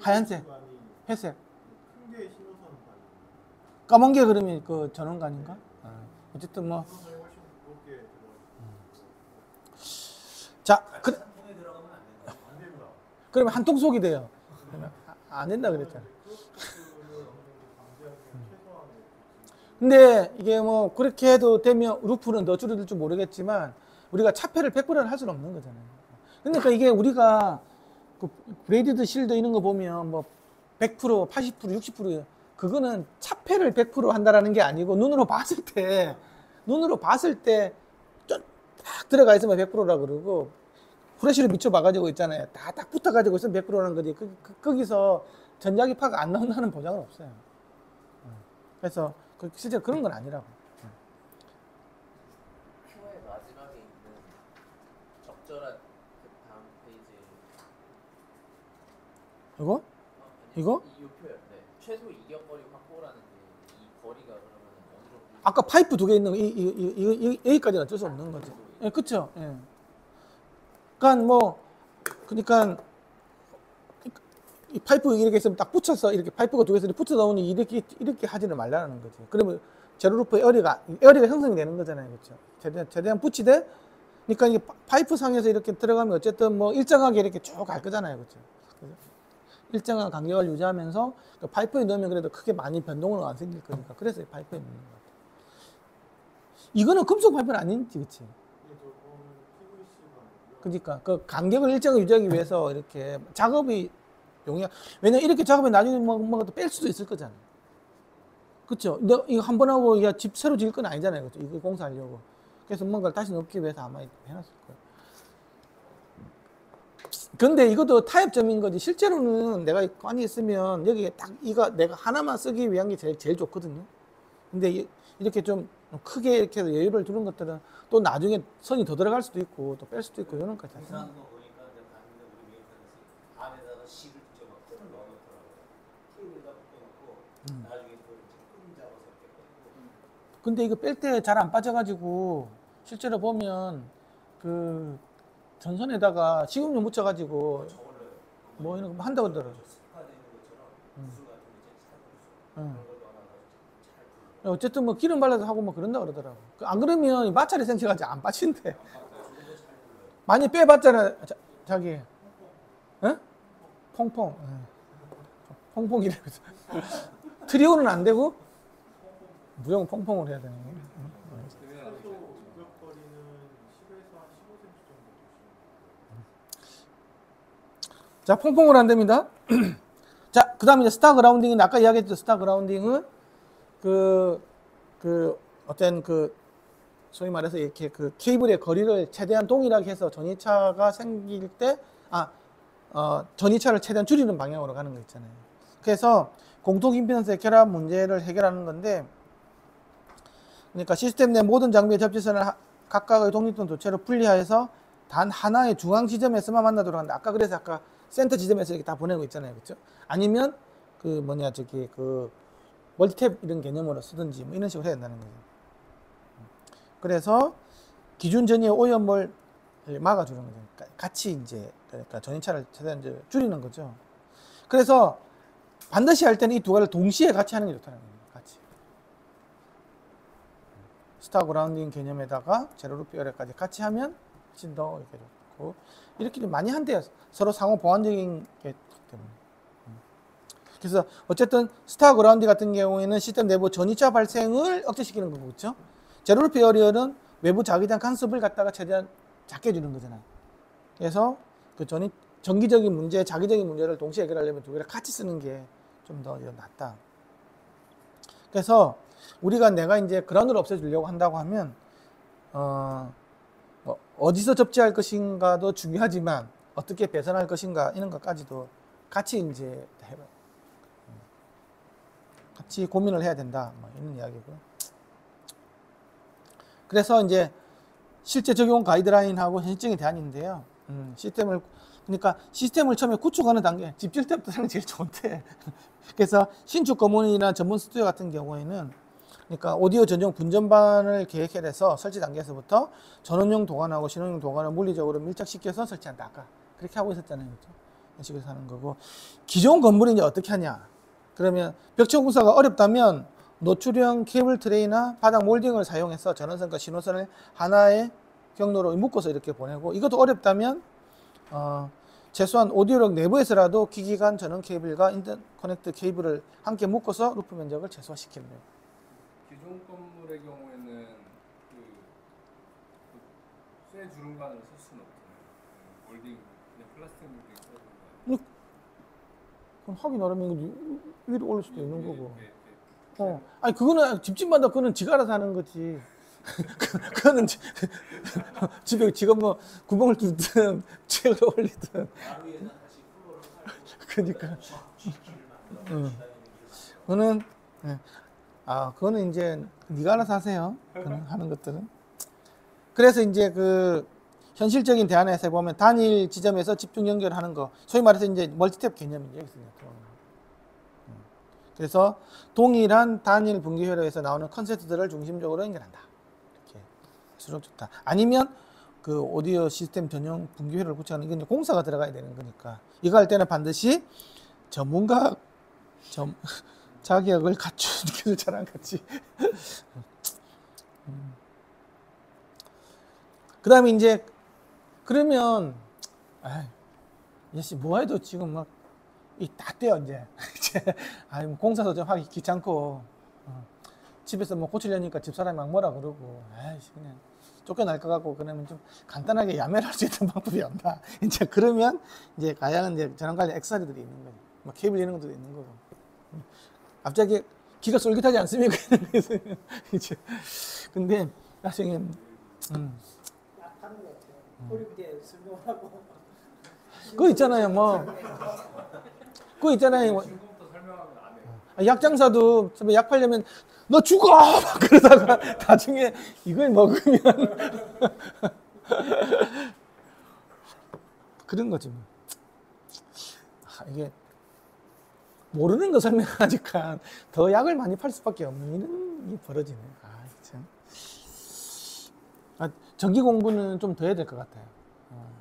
하얀색, 구간이 회색, 큰게 신호선 구간이 까만 게 그러면 그 전원관인가? 어쨌든 뭐 신호선이 훨씬 무겁게 들어가 자, 통에 들어가면 안 된다. 안 되구나. 그러면 한 통속이 돼요. 그러면 안 된다 그랬잖아. 크로스를 어느 정도 방지하기 최소한의 근데 이게 뭐 그렇게 해도 되면 루프는 더 줄어들 줄 모르겠지만 우리가 차폐를 100%를 할 수는 없는 거잖아요. 그러니까 이게 우리가 그 브레이드 실드 이런 거 보면 뭐 100%, 80%, 60% 그거는 차폐를 100% 한다라는 게 아니고 눈으로 봤을 때 딱 들어가 있으면 100%라 그러고 후레쉬를 미쳐 봐가지고 있잖아요. 다 딱 붙어가지고 있으면 100%라는 거지. 거기서 전자기파가 안 나온다는 보장은 없어요. 그래서 실제 그런 건 아니라고. 표의 마지막에 있는 적절한 그 다음 페이지. 이거? 아니, 이거? 이 표현. 네. 최소 이격거리 확보라는 게 이 거리가 그러면 어느 정도? 아까 파이프 두 개 있는 거, 여기까지는 어쩔 수 없는 거지. 예, 그쵸? 예. 그러니까 이 파이프 이렇게 있으면 딱 붙여서 이렇게 파이프가 두 개서 붙여 나오니 이렇게 하지는 말라는 거지. 그러면 제로루프의 에어리가 형성이 되는 거잖아요. 그렇죠? 최대한 붙이되, 그러니까 이게 파이프 상에서 이렇게 들어가면 어쨌든 뭐 일정하게 이렇게 쭉 갈 거잖아요. 그렇죠? 일정한 간격을 유지하면서 그 파이프에 넣으면 그래도 크게 많이 변동은 안 생길 거니까. 그래서 이 파이프에 넣는 것 같아요. 이거는 금속 파이프는 아닌지, 그치? 저거는 PVC가 아니고요. 그러니까 그 간격을 일정하게 유지하기 위해서 이렇게 작업이 왜냐면 이렇게 작업에 나중에 뭔가 또 뺄 수도 있을 거잖아요. 그렇죠? 근데 이거 한 번 하고 집 새로 지을 건 아니잖아요. 그렇죠? 이거 공사하려고. 그래서 뭔가를 다시 넣기 위해서 아마 해놨을 거예요. 근데 이것도 타협점인 거지. 실제로는 내가 관이 있으면 여기에 딱 이거 내가 하나만 쓰기 위한 게 제일 좋거든요. 근데 이렇게 좀 크게 이렇게 해서 여유를 두는 것들은 또 나중에 선이 더 들어갈 수도 있고 또 뺄 수도 있고 이런 것까지. 공사하는 거 보니까 내가 봤는데 우리 메이커에서 안에다가 실을 직접 막 끈을 넣어놓더라고요. 케이블에다 묶어놓고 나중에 그걸 이제 끈 잡아서 이렇게 끊고. 근데 이거 뺄 때 잘 안 빠져가지고 실제로 보면 그 전선에다가 식용유 묻혀가지고 저걸로요. 뭐 이런 거 한다고 하더라고요. 습화되는 것처럼 무술 같은 거 이제 차고 응. 그런 걸 넣어놔서 잘 불러. 어쨌든 뭐 기름 발라서 하고 뭐 그런다 그러더라고. 안 그러면 이 마찰이 생겨가지고 안 빠진대. 많이 빼봤잖아, 자기. 응? 퐁퐁. 응. 퐁퐁이라고. 트리오는 안 되고 무용 퐁퐁을 해야 되는 거야. 최소 우격거리는 10에서 한 15cm 정도 보시면 자, 퐁퐁을 안 됩니다. 자, 그 다음에 이제 스타 그라운딩은 아까 이야기했죠. 스타 그라운딩은 어떤 소위 말해서 이렇게 그 케이블의 거리를 최대한 동일하게 해서 전이차가 생길 때, 전이차를 최대한 줄이는 방향으로 가는 거 있잖아요. 그래서 공통 임피던스의 결합 문제를 해결하는 건데, 그러니까 시스템 내 모든 장비의 접지선을 각각의 독립된 도체로 분리하여서 단 하나의 중앙 지점에서만 만나도록 한다. 그래서 아까 센터 지점에서 이렇게 다 보내고 있잖아요. 그렇죠? 아니면 멀티탭 이런 개념으로 쓰든지 뭐 이런 식으로 해야 된다는 거죠. 그래서 기준 전이의 오염을 막아주는 거죠. 같이 이제 그러니까 전이차를 최대한 이제 줄이는 거죠. 그래서 반드시 할 때는 이 두 가지를 동시에 같이 하는 게 좋다는 거예요. 같이. 스타 그라운딩 개념에다가 제로루프 열애까지 같이 하면 훨씬 더 이렇게 좋고 이렇게 좀 많이 한대요. 서로 상호 보완적인 게 때문에. 그래서 어쨌든 스타 그라운딩 같은 경우에는 시스템 내부 전이차 발생을 억제시키는 거고, 그렇죠? 제로루프 에어리어는 외부 자기장 간섭을 갖다가 최대한 작게 해주는 거잖아요. 그래서 그 정기적인 문제, 자기적인 문제를 동시에 해결하려면 두 개를 같이 쓰는 게 좀 더 낫다. 그래서 내가 이제 그라운드를 없애주려고 한다고 하면 뭐 어디서 접지할 것인가도 중요하지만 어떻게 배선할 것인가 이런 것까지도 같이 이제 해봐요. 같이 고민을 해야 된다. 뭐 이런 이야기고요. 그래서 이제 실제 적용 가이드라인하고 현실적인 대안인데요. 그러니까 시스템을 처음에 구축하는 단계, 집 지을 때부터 사는 게 제일 좋은데. 그래서 신축 건물이나 전문 스튜디오 같은 경우에는 그러니까 오디오 전용 분전반을 계획해서 설치 단계에서부터 전원용 도관하고 신혼용 도관을 물리적으로 밀착시켜서 설치한다. 아까 그렇게 하고 있었잖아요. 그렇죠? 이런 식으로 하는 거고. 기존 건물이 이제 어떻게 하냐. 그러면 벽체 공사가 어렵다면 노출형 케이블 트레이나 바닥 몰딩을 사용해서 전원선과 신호선을 하나의 경로로 묶어서 이렇게 보내고, 이것도 어렵다면 최소한 오디오록 내부에서라도 기기 간 전원 케이블과 인터커넥트 케이블을 함께 묶어서 루프 면적을 최소화시키는 거예요. 기존 건물의 경우에는 쇠 주름관을 쓸 수는 없잖아요. 몰딩, 그냥 플라스틱 몰딩 써야 되는 그럼 하기 나름이면 위로 올릴 수도 있는 거고. 거. 아니 그거는 집집마다 그거는 지가 알아서 하는 거지. 그거는 집에 지가 뭐 구멍을 뚫든 책을 올리든. 그러니까. 그거는 그거는 이제 네가 알아서 하세요. 그거는 하는 것들은. 그래서 이제 그 현실적인 대안에서 보면 단일 지점에서 집중 연결하는 거, 소위 말해서 이제 멀티탭 개념이죠. 그래서 동일한 단일 분기 회로에서 나오는 컨셉트들을 중심적으로 연결한다. 이렇게 할수록 좋다. 아니면 그 오디오 시스템 전용 분기 회로를 구축하는, 이건 공사가 들어가야 되는 거니까 이거 할 때는 반드시 전문가 자격을 갖춘 기술자랑 같이. 그 다음에 이제 그러면 예시 뭐 해도 지금 막 다 떼요 이제. 뭐 공사도 좀 하기 귀찮고 집에서 뭐 고치려니까 집사람이 막 뭐라 그러고 그냥 쫓겨날 것 같고, 그러면 좀 간단하게 야매를 할 수 있는 방법이 없나. 이제 그러면 이제 가야는 이제 전원 관련 액세서리들이 있는 거예요. 뭐 케이블 이런 것도 있는 거고. 갑자기 기가 쏠깃하지 않습니까? 이제 근데 나중에 그거 있잖아요. 뭐 그거 있잖아요. 지금부터 설명하면 안 해요. 약장사도 약 팔려면 너 죽어! 막 그러다가 나중에 이걸 먹으면 그런 거지 뭐. 이게 모르는 거 설명하니까 더 약을 많이 팔 수밖에 없는 이런 일이 벌어지네. 참. 전기 공부는 좀 더 해야 될 것 같아요.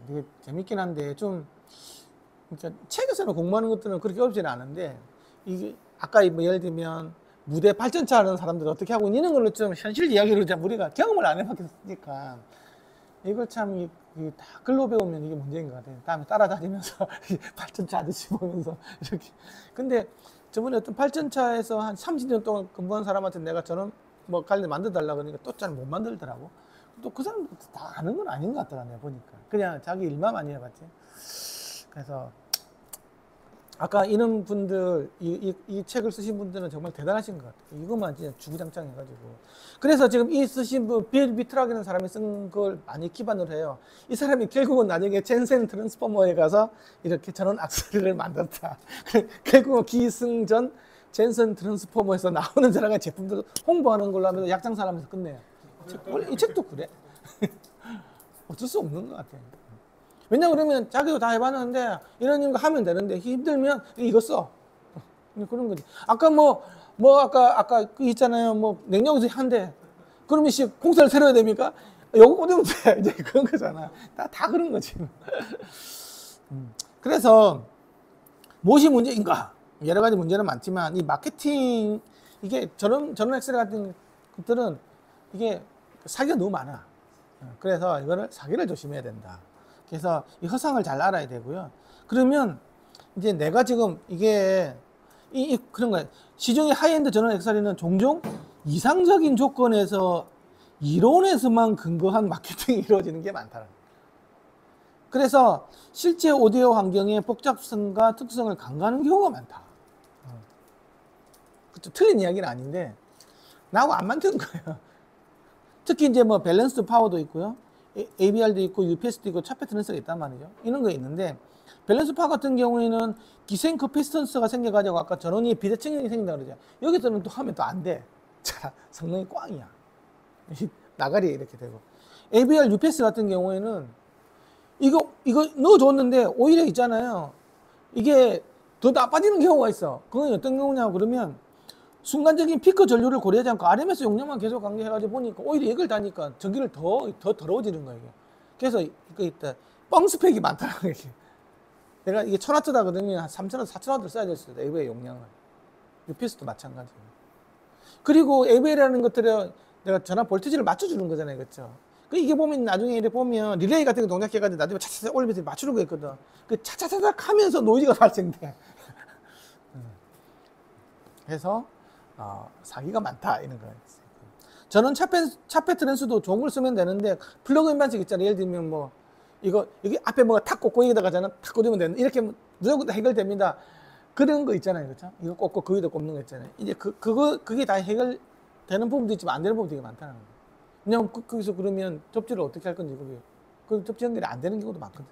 이게 재밌긴 한데 좀, 그러니까 책에서는 공부하는 것들은 그렇게 어렵지는 않은데, 이게 아까 뭐 예를 들면 무대 발전차 하는 사람들은 어떻게 하고 있는 걸로 좀 현실 이야기로 우리가 경험을 안 해봤으니까 이걸 참 다 글로 배우면 이게 문제인 것 같아요. 다음에 따라다니면서 발전차 아저씨 보면서 이렇게. 근데 저번에 어떤 발전차에서 한 30년 동안 근무한 사람한테 내가 저는 뭐 관련 만들어달라고 그러니까 또 잘 못 만들더라고. 또 그 사람 다 아는 건 아닌 것 같더라, 내가 보니까. 그냥 자기 일만 많이 해봤지. 그래서 아까 이런 분들, 이 책을 쓰신 분들은 정말 대단하신 것 같아요. 이것만 진짜 주구장창 해가지고. 그래서 지금 이 쓰신 분, 빌 비트락이라는 사람이 쓴 걸 많이 기반으로 해요. 이 사람이 결국은 나중에 젠센 트랜스포머에 가서 이렇게 전원 악셀을 만들었다. 결국은 기승전 젠센 트랜스포머에서 나오는 여러 가지 제품들 홍보하는 걸로 하면서 약장사하면서 끝내요. 원래 이 책도 그래. 어쩔 수 없는 것 같아요. 왜냐 그러면 자기도 다 해봤는데 이런 거 하면 되는데 힘들면 이거 써. 그런 거지. 아까 아까 그 있잖아요. 뭐 냉장고에서 한대. 그러면 공사를 새로 해야 됩니까? 요거 꽂으면 돼. 이제 그런 거잖아. 다 그런 거지. 그래서 무엇이 문제인가? 여러 가지 문제는 많지만 이 마케팅, 이게 전원 엑셀 같은 것들은 이게 사기가 너무 많아. 그래서 이거를 사기를 조심해야 된다. 그래서 이 허상을 잘 알아야 되고요. 그러면 이제 내가 지금 이게 그런 거야. 시중의 하이엔드 전원 액세서리는 종종 이상적인 조건에서 이론에서만 근거한 마케팅이 이루어지는 게 많다는 거예요. 그래서 실제 오디오 환경의 복잡성과 특성을 간과하는 경우가 많다. 그쵸? 틀린 이야기는 아닌데 나하고 안 맞는 거예요. 특히 이제 뭐 밸런스 파워도 있고요. ABR도 있고 UPS도 있고 차폐 트랜스가 있단 말이죠. 이런 거 있는데 밸런스파 같은 경우에는 기생 커피스턴스가 생겨가지고 아까 전원이 비대칭이 생긴다 그러죠. 여기서는 또 하면 또 안 돼. 자, 성능이 꽝이야. 나가리 이렇게 되고. ABR UPS 같은 경우에는 이거 넣어줬는데 오히려 있잖아요. 이게 더 나빠지는 경우가 있어. 그건 어떤 경우냐 그러면 순간적인 피크 전류를 고려하지 않고 RMS 용량만 계속 강조해가지고 보니까 오히려 이걸 다니까 전기를 더 더러워지는 거예요. 그래서 이거 있다. 뻥 스펙이 많다는 게. 내가 이게 1000W다 그러면 한 3000W, 4000W 써야 될 수 있다. AV의 용량을. UPS도 마찬가지예요. 그리고 AV라는 것들은 내가 전압 볼티지를 맞춰주는 거잖아요. 그렇죠? 이게 보면 나중에 이렇게 보면 릴레이 같은 거 동작해가지고 나중에 차차차 올리면서 맞추는 거 있거든. 그 차차차차 하면서 노이즈가 발생돼. 그래서 사기가 많다 이런 거예요. 저는 차폐 트랜스도 좋은 걸 쓰면 되는데 플러그인 반식 있잖아요. 예를 들면 뭐 여기 앞에 뭐가 탁 꽂고 여기다가 저는 탁 꽂으면 되는 이렇게 무조건 해결됩니다. 그런 거 있잖아요. 그렇죠? 이거 꽂고 거기다 꽂는 거 있잖아요. 이제 그게 다 해결되는 부분도 있지만 안 되는 부분도 되게 많다는 거예요. 왜냐면 거기서 그러면 접지를 어떻게 할 건지 그 접지 연결이 안 되는 경우도 많거든.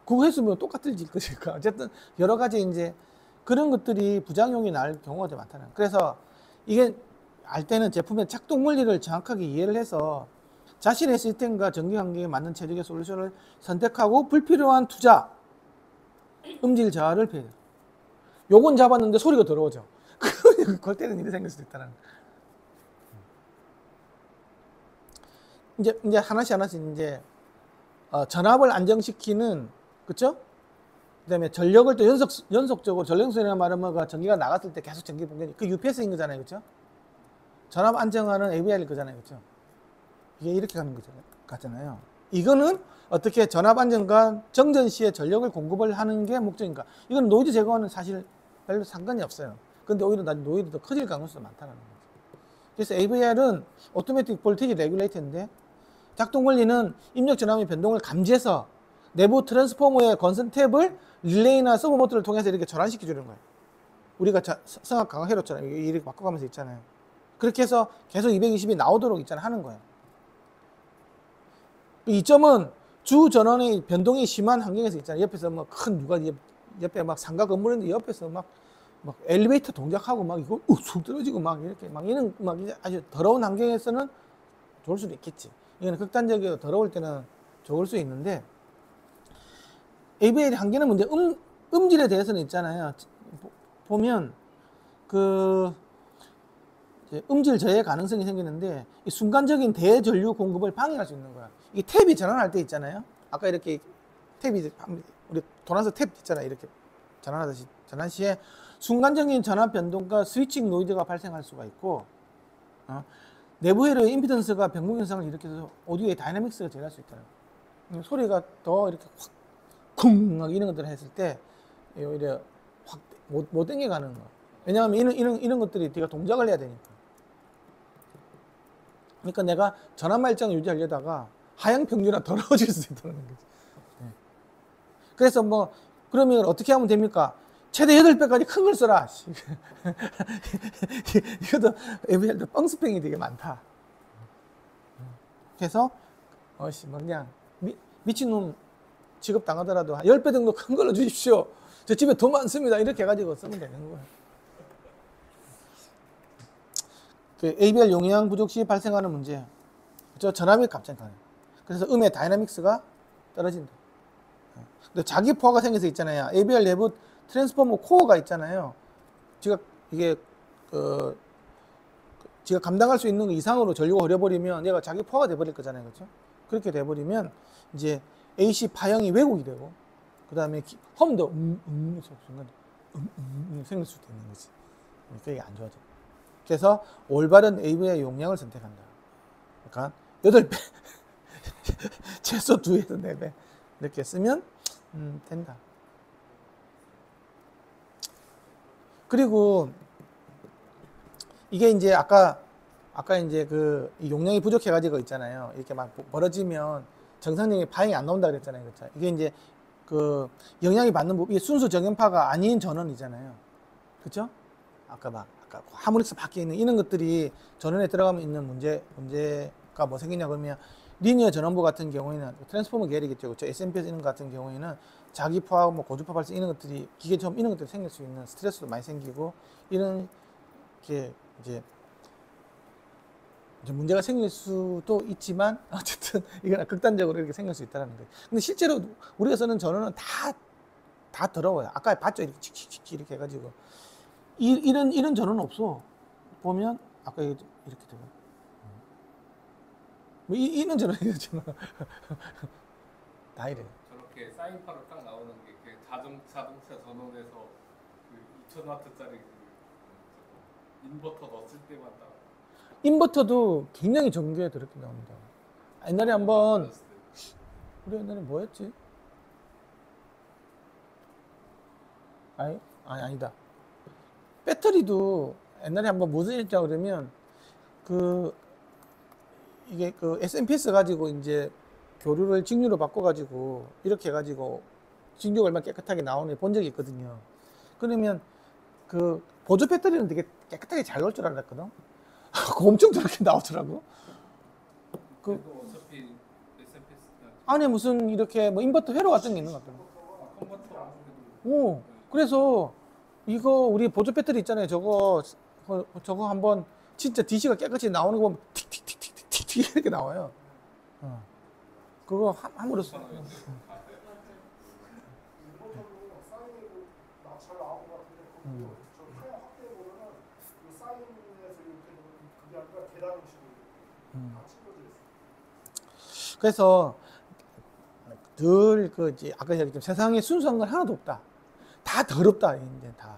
그거 했으면 똑같을질 것일까. 어쨌든 여러 가지 이제 그런 것들이 부작용이 날 경우가 좀 많다는 거예요. 그래서 이게 알 때는 제품의 작동 원리를 정확하게 이해를 해서 자신의 시스템과 전기 환경에 맞는 최적의 솔루션을 선택하고 불필요한 투자, 음질 저하를 피해요. 요건 잡았는데 소리가 더러워져. 그럴 때는 일이 생길 수도 있다는 거예요. 이제 하나씩 이제 전압을 안정시키는, 그쵸? 그 다음에 전력을 또 연속적으로, 전력선이라는 말은 뭐가 전기가 나갔을 때 계속 전기 봉변이, 그 UPS인 거잖아요. 그쵸? 전압 안정화는 AVR일 거잖아요. 그쵸? 이게 이렇게 가는 거잖아요. 이거는 어떻게 전압 안정과 정전 시에 전력을 공급을 하는 게 목적인가? 이건 노이즈 제거와는 사실 별로 상관이 없어요. 근데 오히려 노이즈가 더 커질 가능성이 많다는 거죠. 그래서 AVR은 오토매틱 볼티지 레귤레이터인데 작동 원리는 입력 전압의 변동을 감지해서 내부 트랜스포머의 건선 탭을 릴레이나 서브 모터를 통해서 이렇게 전환시켜 주는 거예요. 우리가 성악 강화 회로처럼 이렇게 바꿔가면서 있잖아요. 그렇게 해서 계속 220이 나오도록 있잖아요. 하는 거예요. 이 점은 주 전원의 변동이 심한 환경에서 있잖아요. 옆에서 뭐 큰 누가 옆에 막 상가 건물인데 옆에서 막 엘리베이터 동작하고 막 이거 쑥 떨어지고 막 이렇게 막 이런 막 아주 더러운 환경에서는 좋을 수도 있겠지. 이거는 극단적이고 더러울 때는 좋을 수 있는데 AVR의 한계는 문제 음질에 대해서는 있잖아요. 보면 이제 음질 저해 가능성이 생기는데 이 순간적인 대전류 공급을 방해할 수 있는 거야. 이게 탭이 전환할 때 있잖아요. 아까 이렇게 탭이 우리 도난서 탭 있잖아요. 이렇게 전환하듯이 전환 시에 순간적인 전압 변동과 스위칭 노이즈가 발생할 수가 있고 내부회로의 임피던스가 변공 현상을 일으켜서 오디오의 다이나믹스가 제어할 수 있다는 소리가 더 이렇게 확 쿵 이런 것들을 했을 때 오히려 확 못 당겨가는 거. 왜냐하면 이런 것들이 네가 동작을 해야 되니까. 그러니까 내가 전압 일정을 유지하려다가 하향 평준화 더러워질 수 있다는 거지. 네. 그래서 뭐 그러면 어떻게 하면 됩니까? 최대 8배까지 큰 걸 써라. 이것도 AVR도 뻥스팽이 되게 많다. 그래서 뭐 그냥 미친놈 취급 당하더라도 한 10배 정도 큰 걸로 주십시오. 저 집에 돈 많습니다. 이렇게 해가지고 쓰면 되는 거예요. 그 AVR 용량 부족 시 발생하는 문제. 그렇죠? 전압이 갑자기 가요. 그래서 음의 다이나믹스가 떨어진다. 근데 자기 포화가 생겨서 있잖아요. AVR 내부 트랜스포머 코어가 있잖아요. 지가 지가 감당할 수 있는 거 이상으로 전류가 흐려버리면 얘가 자기 포화가 돼버릴 거잖아요. 그렇죠? 그렇게 돼버리면 이제 AC 파형이 왜곡이 되고 그 다음에 험도 순간 생길 수도 있는 거지. 그게 안 좋아져. 그래서 올바른 AVR 용량을 선택한다. 그러니까 8배 최소 2에서 4배 이렇게 쓰면 된다. 그리고 이게 이제 아까 이제 그 용량이 부족해가지고 있잖아요. 이렇게 막 벌어지면 정상적인 파형이 안 나온다 그랬잖아요. 그렇죠? 이게 이제 그 영향이 받는 부분, 이게 순수 정연파가 아닌 전원이잖아요. 그렇죠? 아까 하모닉스 밖에 있는 이런 것들이 전원에 들어가면 있는 문제가 뭐 생기냐 그러면 리니어 전원부 같은 경우에는 트랜스포머 계열이겠죠. 그렇죠? SMPS 이런 것 같은 경우에는 자기파, 뭐 고주파 발생 이런 것들이 기계처럼 이런 것들이 생길 수 있는 스트레스도 많이 생기고 이런 게 이제 문제가 생길 수도 있지만 어쨌든 이건 극단적으로 이렇게 생길 수 있다는 거예요. 근데 실제로 우리가 쓰는 전원은 다 더러워요. 아까 봤죠? 이렇게 칙칙칙 이렇게 해가지고 이런 전원은 없어. 보면 아까 이렇게 돼요. 뭐 이런 전원이잖아. 다 이래. 저렇게 사인파로 딱 나오는 게 그 자동차 전원에서 그 2000와트짜리 인버터 넣었을 때마다 인버터도 굉장히 전기가 더럽게 나옵니다. 옛날에 한번 우리 옛날에 뭐였지? 아니다. 배터리도 옛날에 한번 무슨 일이냐 그러면 이게 SMPS 가지고 이제 교류를 직류로 바꿔가지고 이렇게 해가지고 직류가 얼마나 깨끗하게 나오는 본 적이 있거든요. 그러면 그 보조 배터리는 되게 깨끗하게 잘 나올 줄 알았거든. 엄청 저렇게 나오더라고. 그래도 어차피 SFS 안에 무슨 이렇게 뭐 인버터 회로 같은 게 있는 것 같더라고. 컨버터 안쪽에도 오, 그래서 이거 우리 보조 배터리 있잖아요. 저거 한번 진짜 DC가 깨끗이 나오는 거 보면 틱틱틱틱틱틱 이렇게 나와요. 그거 함으로 써. 인버터로 사인으로 잘 나온 것 같은데 저 타야 확대해 보면은 이 사인에서 이렇게 그게 아니라 계단 식으로 다 찢어져 있어요. 그래서 이제 아까 얘기했지만 세상에 순수한 건 하나도 없다. 다 더럽다. 이제 다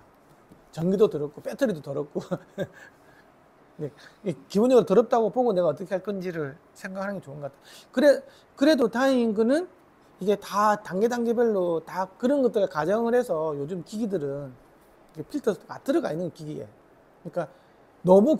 전기도 더럽고 배터리도 더럽고. 기본적으로 더럽다고 보고 내가 어떻게 할 건지를 생각하는 게 좋은 것 같아. 그래도 다행인 거는 이게 다 단계별로 다 그런 것들을 가정을 해서 요즘 기기들은 필터가 다 들어가 있는 기기에. 그러니까 너무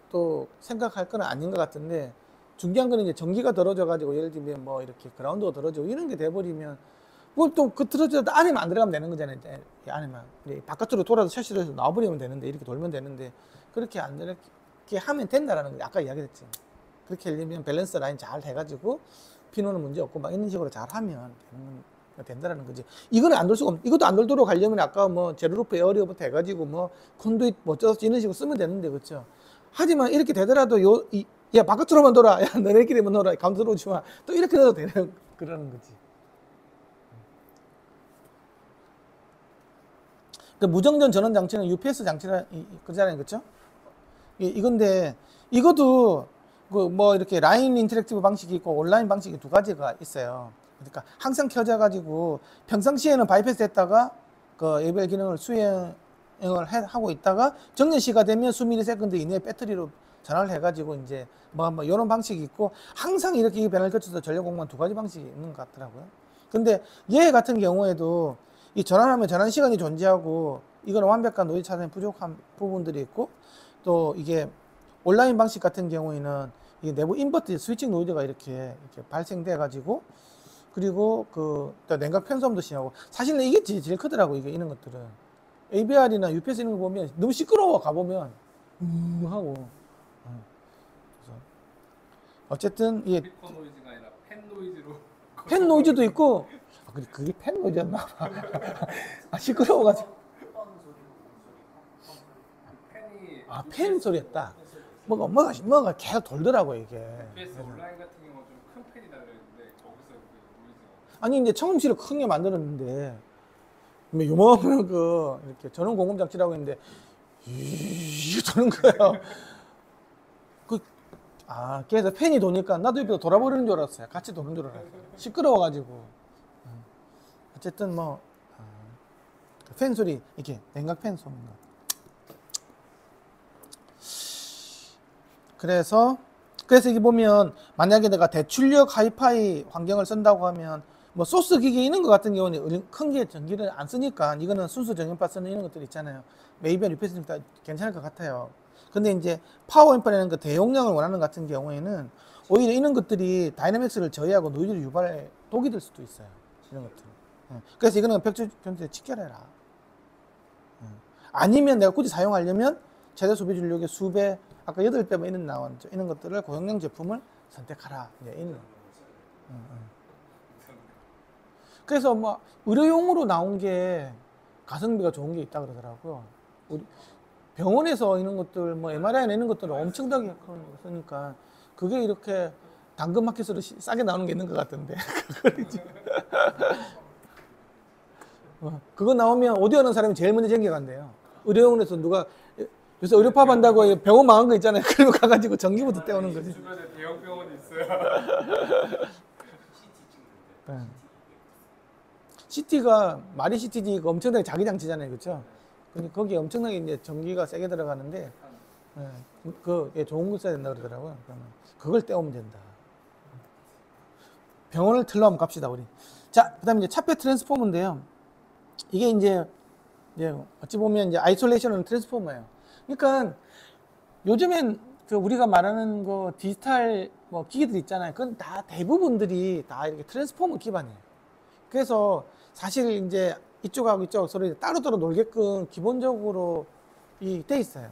또 생각할 건 아닌 것 같은데 중요한 거는 이제 전기가 떨어져 가지고 예를 들면 뭐 이렇게 그라운드가 떨어지고 이런 게 돼버리면 뭐 또 그 떨어져도 안에만 안 들어가면 되는 거잖아요. 이 안에만 바깥으로 돌아서 셔시를 해서 나와버리면 되는데 이렇게 돌면 되는데 그렇게 안 이렇게 하면 된다라는 거 아까 이야기했지. 그렇게 하려면 밸런스 라인 잘 해가지고 피노는 문제 없고 막 이런 식으로 잘 하면 된다라는 거지. 이거는 안 돌 수가 이것도 안 돌도록 하려면 아까 뭐 제로루프 에어리어부터 해가지고 뭐 컨두잇 뭐 어쩌서 이런 식으로 쓰면 되는데 그렇죠. 하지만 이렇게 되더라도 야 바깥으로만 돌아. 야 너네끼리만 놀아. 가운데로 오지 마. 또 이렇게 해도 되는 그러는 거지. 무정전 전원 장치는 UPS 장치라 그잖아요, 그렇죠? 이건데 이것도 뭐 이렇게 라인 인터랙티브 방식이 있고 온라인 방식이 두 가지가 있어요. 그러니까 항상 켜져 가지고 평상시에는 바이패스 했다가 그 ABL 기능을 수행을 하고 있다가 정년 시가 되면 수미리세컨드 이내에 배터리로 전환을 해가지고 이제 뭐 이런 방식이 있고 항상 이렇게 이 변화를 거쳐서 전력 공급만 두 가지 방식이 있는 것 같더라고요. 근데 얘 같은 경우에도 이 전환하면 전환 시간이 존재하고 이거는 완벽한 노이즈 차단이 부족한 부분들이 있고 또 이게 온라인 방식 같은 경우에는 이게 내부 인버터 스위칭 노이즈가 이렇게 발생돼 가지고 그리고 또 냉각 편소음도 심하고 사실은 이게 제일 크더라고. 이게 이런 것들은 ABR이나 UPS 이런 거 보면 너무 시끄러워 가보면 하고 그래서 어쨌든 이게 스피커 노이즈가 아니라 팬 노이즈로 팬 노이즈도 있고 그게 팬 노이즈였나 봐. 시끄러워가지고 팬이 팬 소리였다. 뭐가 계속 돌더라고 이게. UPS 온라인 같은 경우는 좀 큰 팬이 달려있는데 거기서 그 노이즈가 아니 이제 청음실을 크게 만들었는데 요만한 이렇게 전원 공급 장치라고 했는데 이게 도는 거예요. 그래서 팬이 도니까 나도 옆에서 돌아버리는 줄 알았어요. 같이 도는 줄 알았어요. 시끄러워가지고. 어쨌든 팬 소리 이렇게 냉각 팬 소리인가. 그래서 이게 보면 만약에 내가 대출력 하이파이 환경을 쓴다고 하면 뭐 소스 기계 있는 것 같은 경우는 큰 게 전기를 안 쓰니까 이거는 순수 전기파 쓰는 이런 것들 있잖아요. 메이비안 UPS니까 괜찮을 것 같아요. 근데 이제 파워 앰프라는 그 대용량을 원하는 같은 경우에는 오히려 이런 것들이 다이내믹스를 저해하고 노이즈를 유발해 독이 될 수도 있어요. 이런 것들. 그래서 이거는 벽지 견디에 직결해라. 아니면 내가 굳이 사용하려면 최대 소비 전력의 수배 아까 8배 뭐 이런 나왔죠. 이런 것들을 고용량 제품을 선택하라. 이제 있는. 그래서 뭐 의료용으로 나온 게 가성비가 좋은 게 있다 그러더라고요. 우리 병원에서 이런 것들 뭐 MRI 내는 것들은 엄청나게 그러니까 그게 이렇게 당근마켓으로 싸게 나오는 게 있는 것 같던데 그걸 이제 그거 나오면 오디오하는 사람이 제일 먼저 챙겨간대요. 의료용에서 누가 요새 의료팝 한다고 병원 망한 거 있잖아요. 그리고 가가지고 전기부터 떼오는 거지. 주변에 대형 병원이 있어요. 네. CT가 말이 CTG가 엄청나게 자기 장치잖아요, 그렇죠? 근데 거기에 엄청나게 이제 전기가 세게 들어가는데, 그게 좋은 거 써야 된다 그러더라고요. 그러면 그걸 떼오면 된다. 병원을 틀러 한번 갑시다, 우리. 자, 그다음에 이제 차폐 트랜스포머인데요. 이게 이제 어찌 보면 이제 아이솔레이션은 트랜스포머예요. 그러니까 요즘엔 그 우리가 말하는 거 디지털 뭐 기기들 있잖아요. 그건 다 대부분들이 다 이렇게 트랜스포머 기반이에요. 그래서 사실 이제 이쪽하고 이쪽 서로 따로따로 놀게끔 기본적으로 돼 있어요.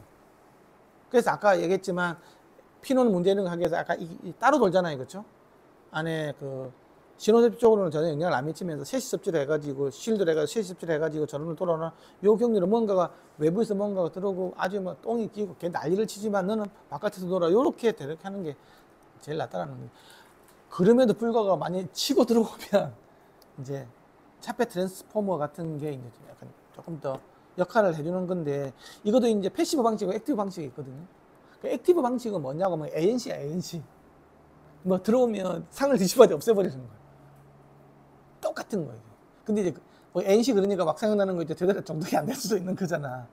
그래서 아까 얘기했지만 피노는 문제 있는 거 하기 위해서 아까 따로 돌잖아요, 그렇죠? 안에 그 신호접지 쪽으로는 전혀 영향을 안 미치면서 셋이 섭지를 해가지고 실드를 해가지고 셋이 섭지를 해가지고 전원을 돌아오는 요 경리로 뭔가가 외부에서 뭔가가 들어오고 아주 뭐 똥이 끼고 걔 난리를 치지만 너는 바깥에서 놀아 요렇게 하는 게 제일 낫다라는 거예요. 그럼에도 불구하고 많이 치고 들어오면 이제 차폐 트랜스포머 같은 게 이제 약간 조금 더 역할을 해주는 건데 이것도 이제 패시브 방식과 액티브 방식이 있거든요. 그 액티브 방식은 뭐냐고 하면 ANC야, ANC. 뭐 들어오면 상을 뒤집어서 없애버리는 거예요. 똑같은 거예요. 근데 이제 뭐 ANC 그러니까 막 생각나는 거 이제 제대로 정독이 안 될 수도 있는 거잖아.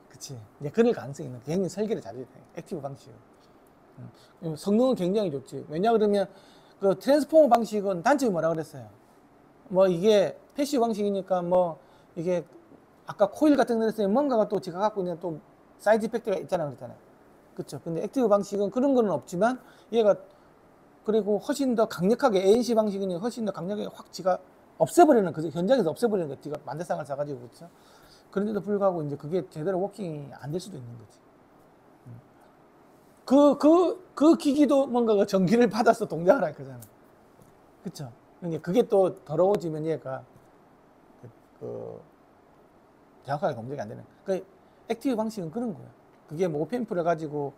그치? 이제 그럴 가능성이 있는 굉장히 설계를 잘해야 돼. 액티브 방식은. 성능은 굉장히 좋지. 왜냐 그러면 그 트랜스포머 방식은 단점이 뭐라 그랬어요? 뭐 이게 패시브 방식이니까 뭐 이게 아까 코일 같은 거 했으면 뭔가가 또 제가 갖고 있는 또 사이드 이펙트가 있잖아 그랬잖아요. 그쵸? 근데 액티브 방식은 그런 거는 없지만 얘가 그리고 훨씬 더 강력하게 ANC 방식은 훨씬 더 강력하게 확 지가 없애버리는 그 현장에서 없애버리는 거 지가 만대상을 사가지고 그렇죠. 그런데도 불구하고 이제 그게 제대로 워킹이 안 될 수도 있는 거지. 그 기기도 뭔가 전기를 받아서 동작을 할 거잖아. 그쵸? 그게 또 더러워지면 얘가 정확하게 검색이 안 되는. 그 액티브 방식은 그런 거예요. 그게 뭐 오펜프를 가지고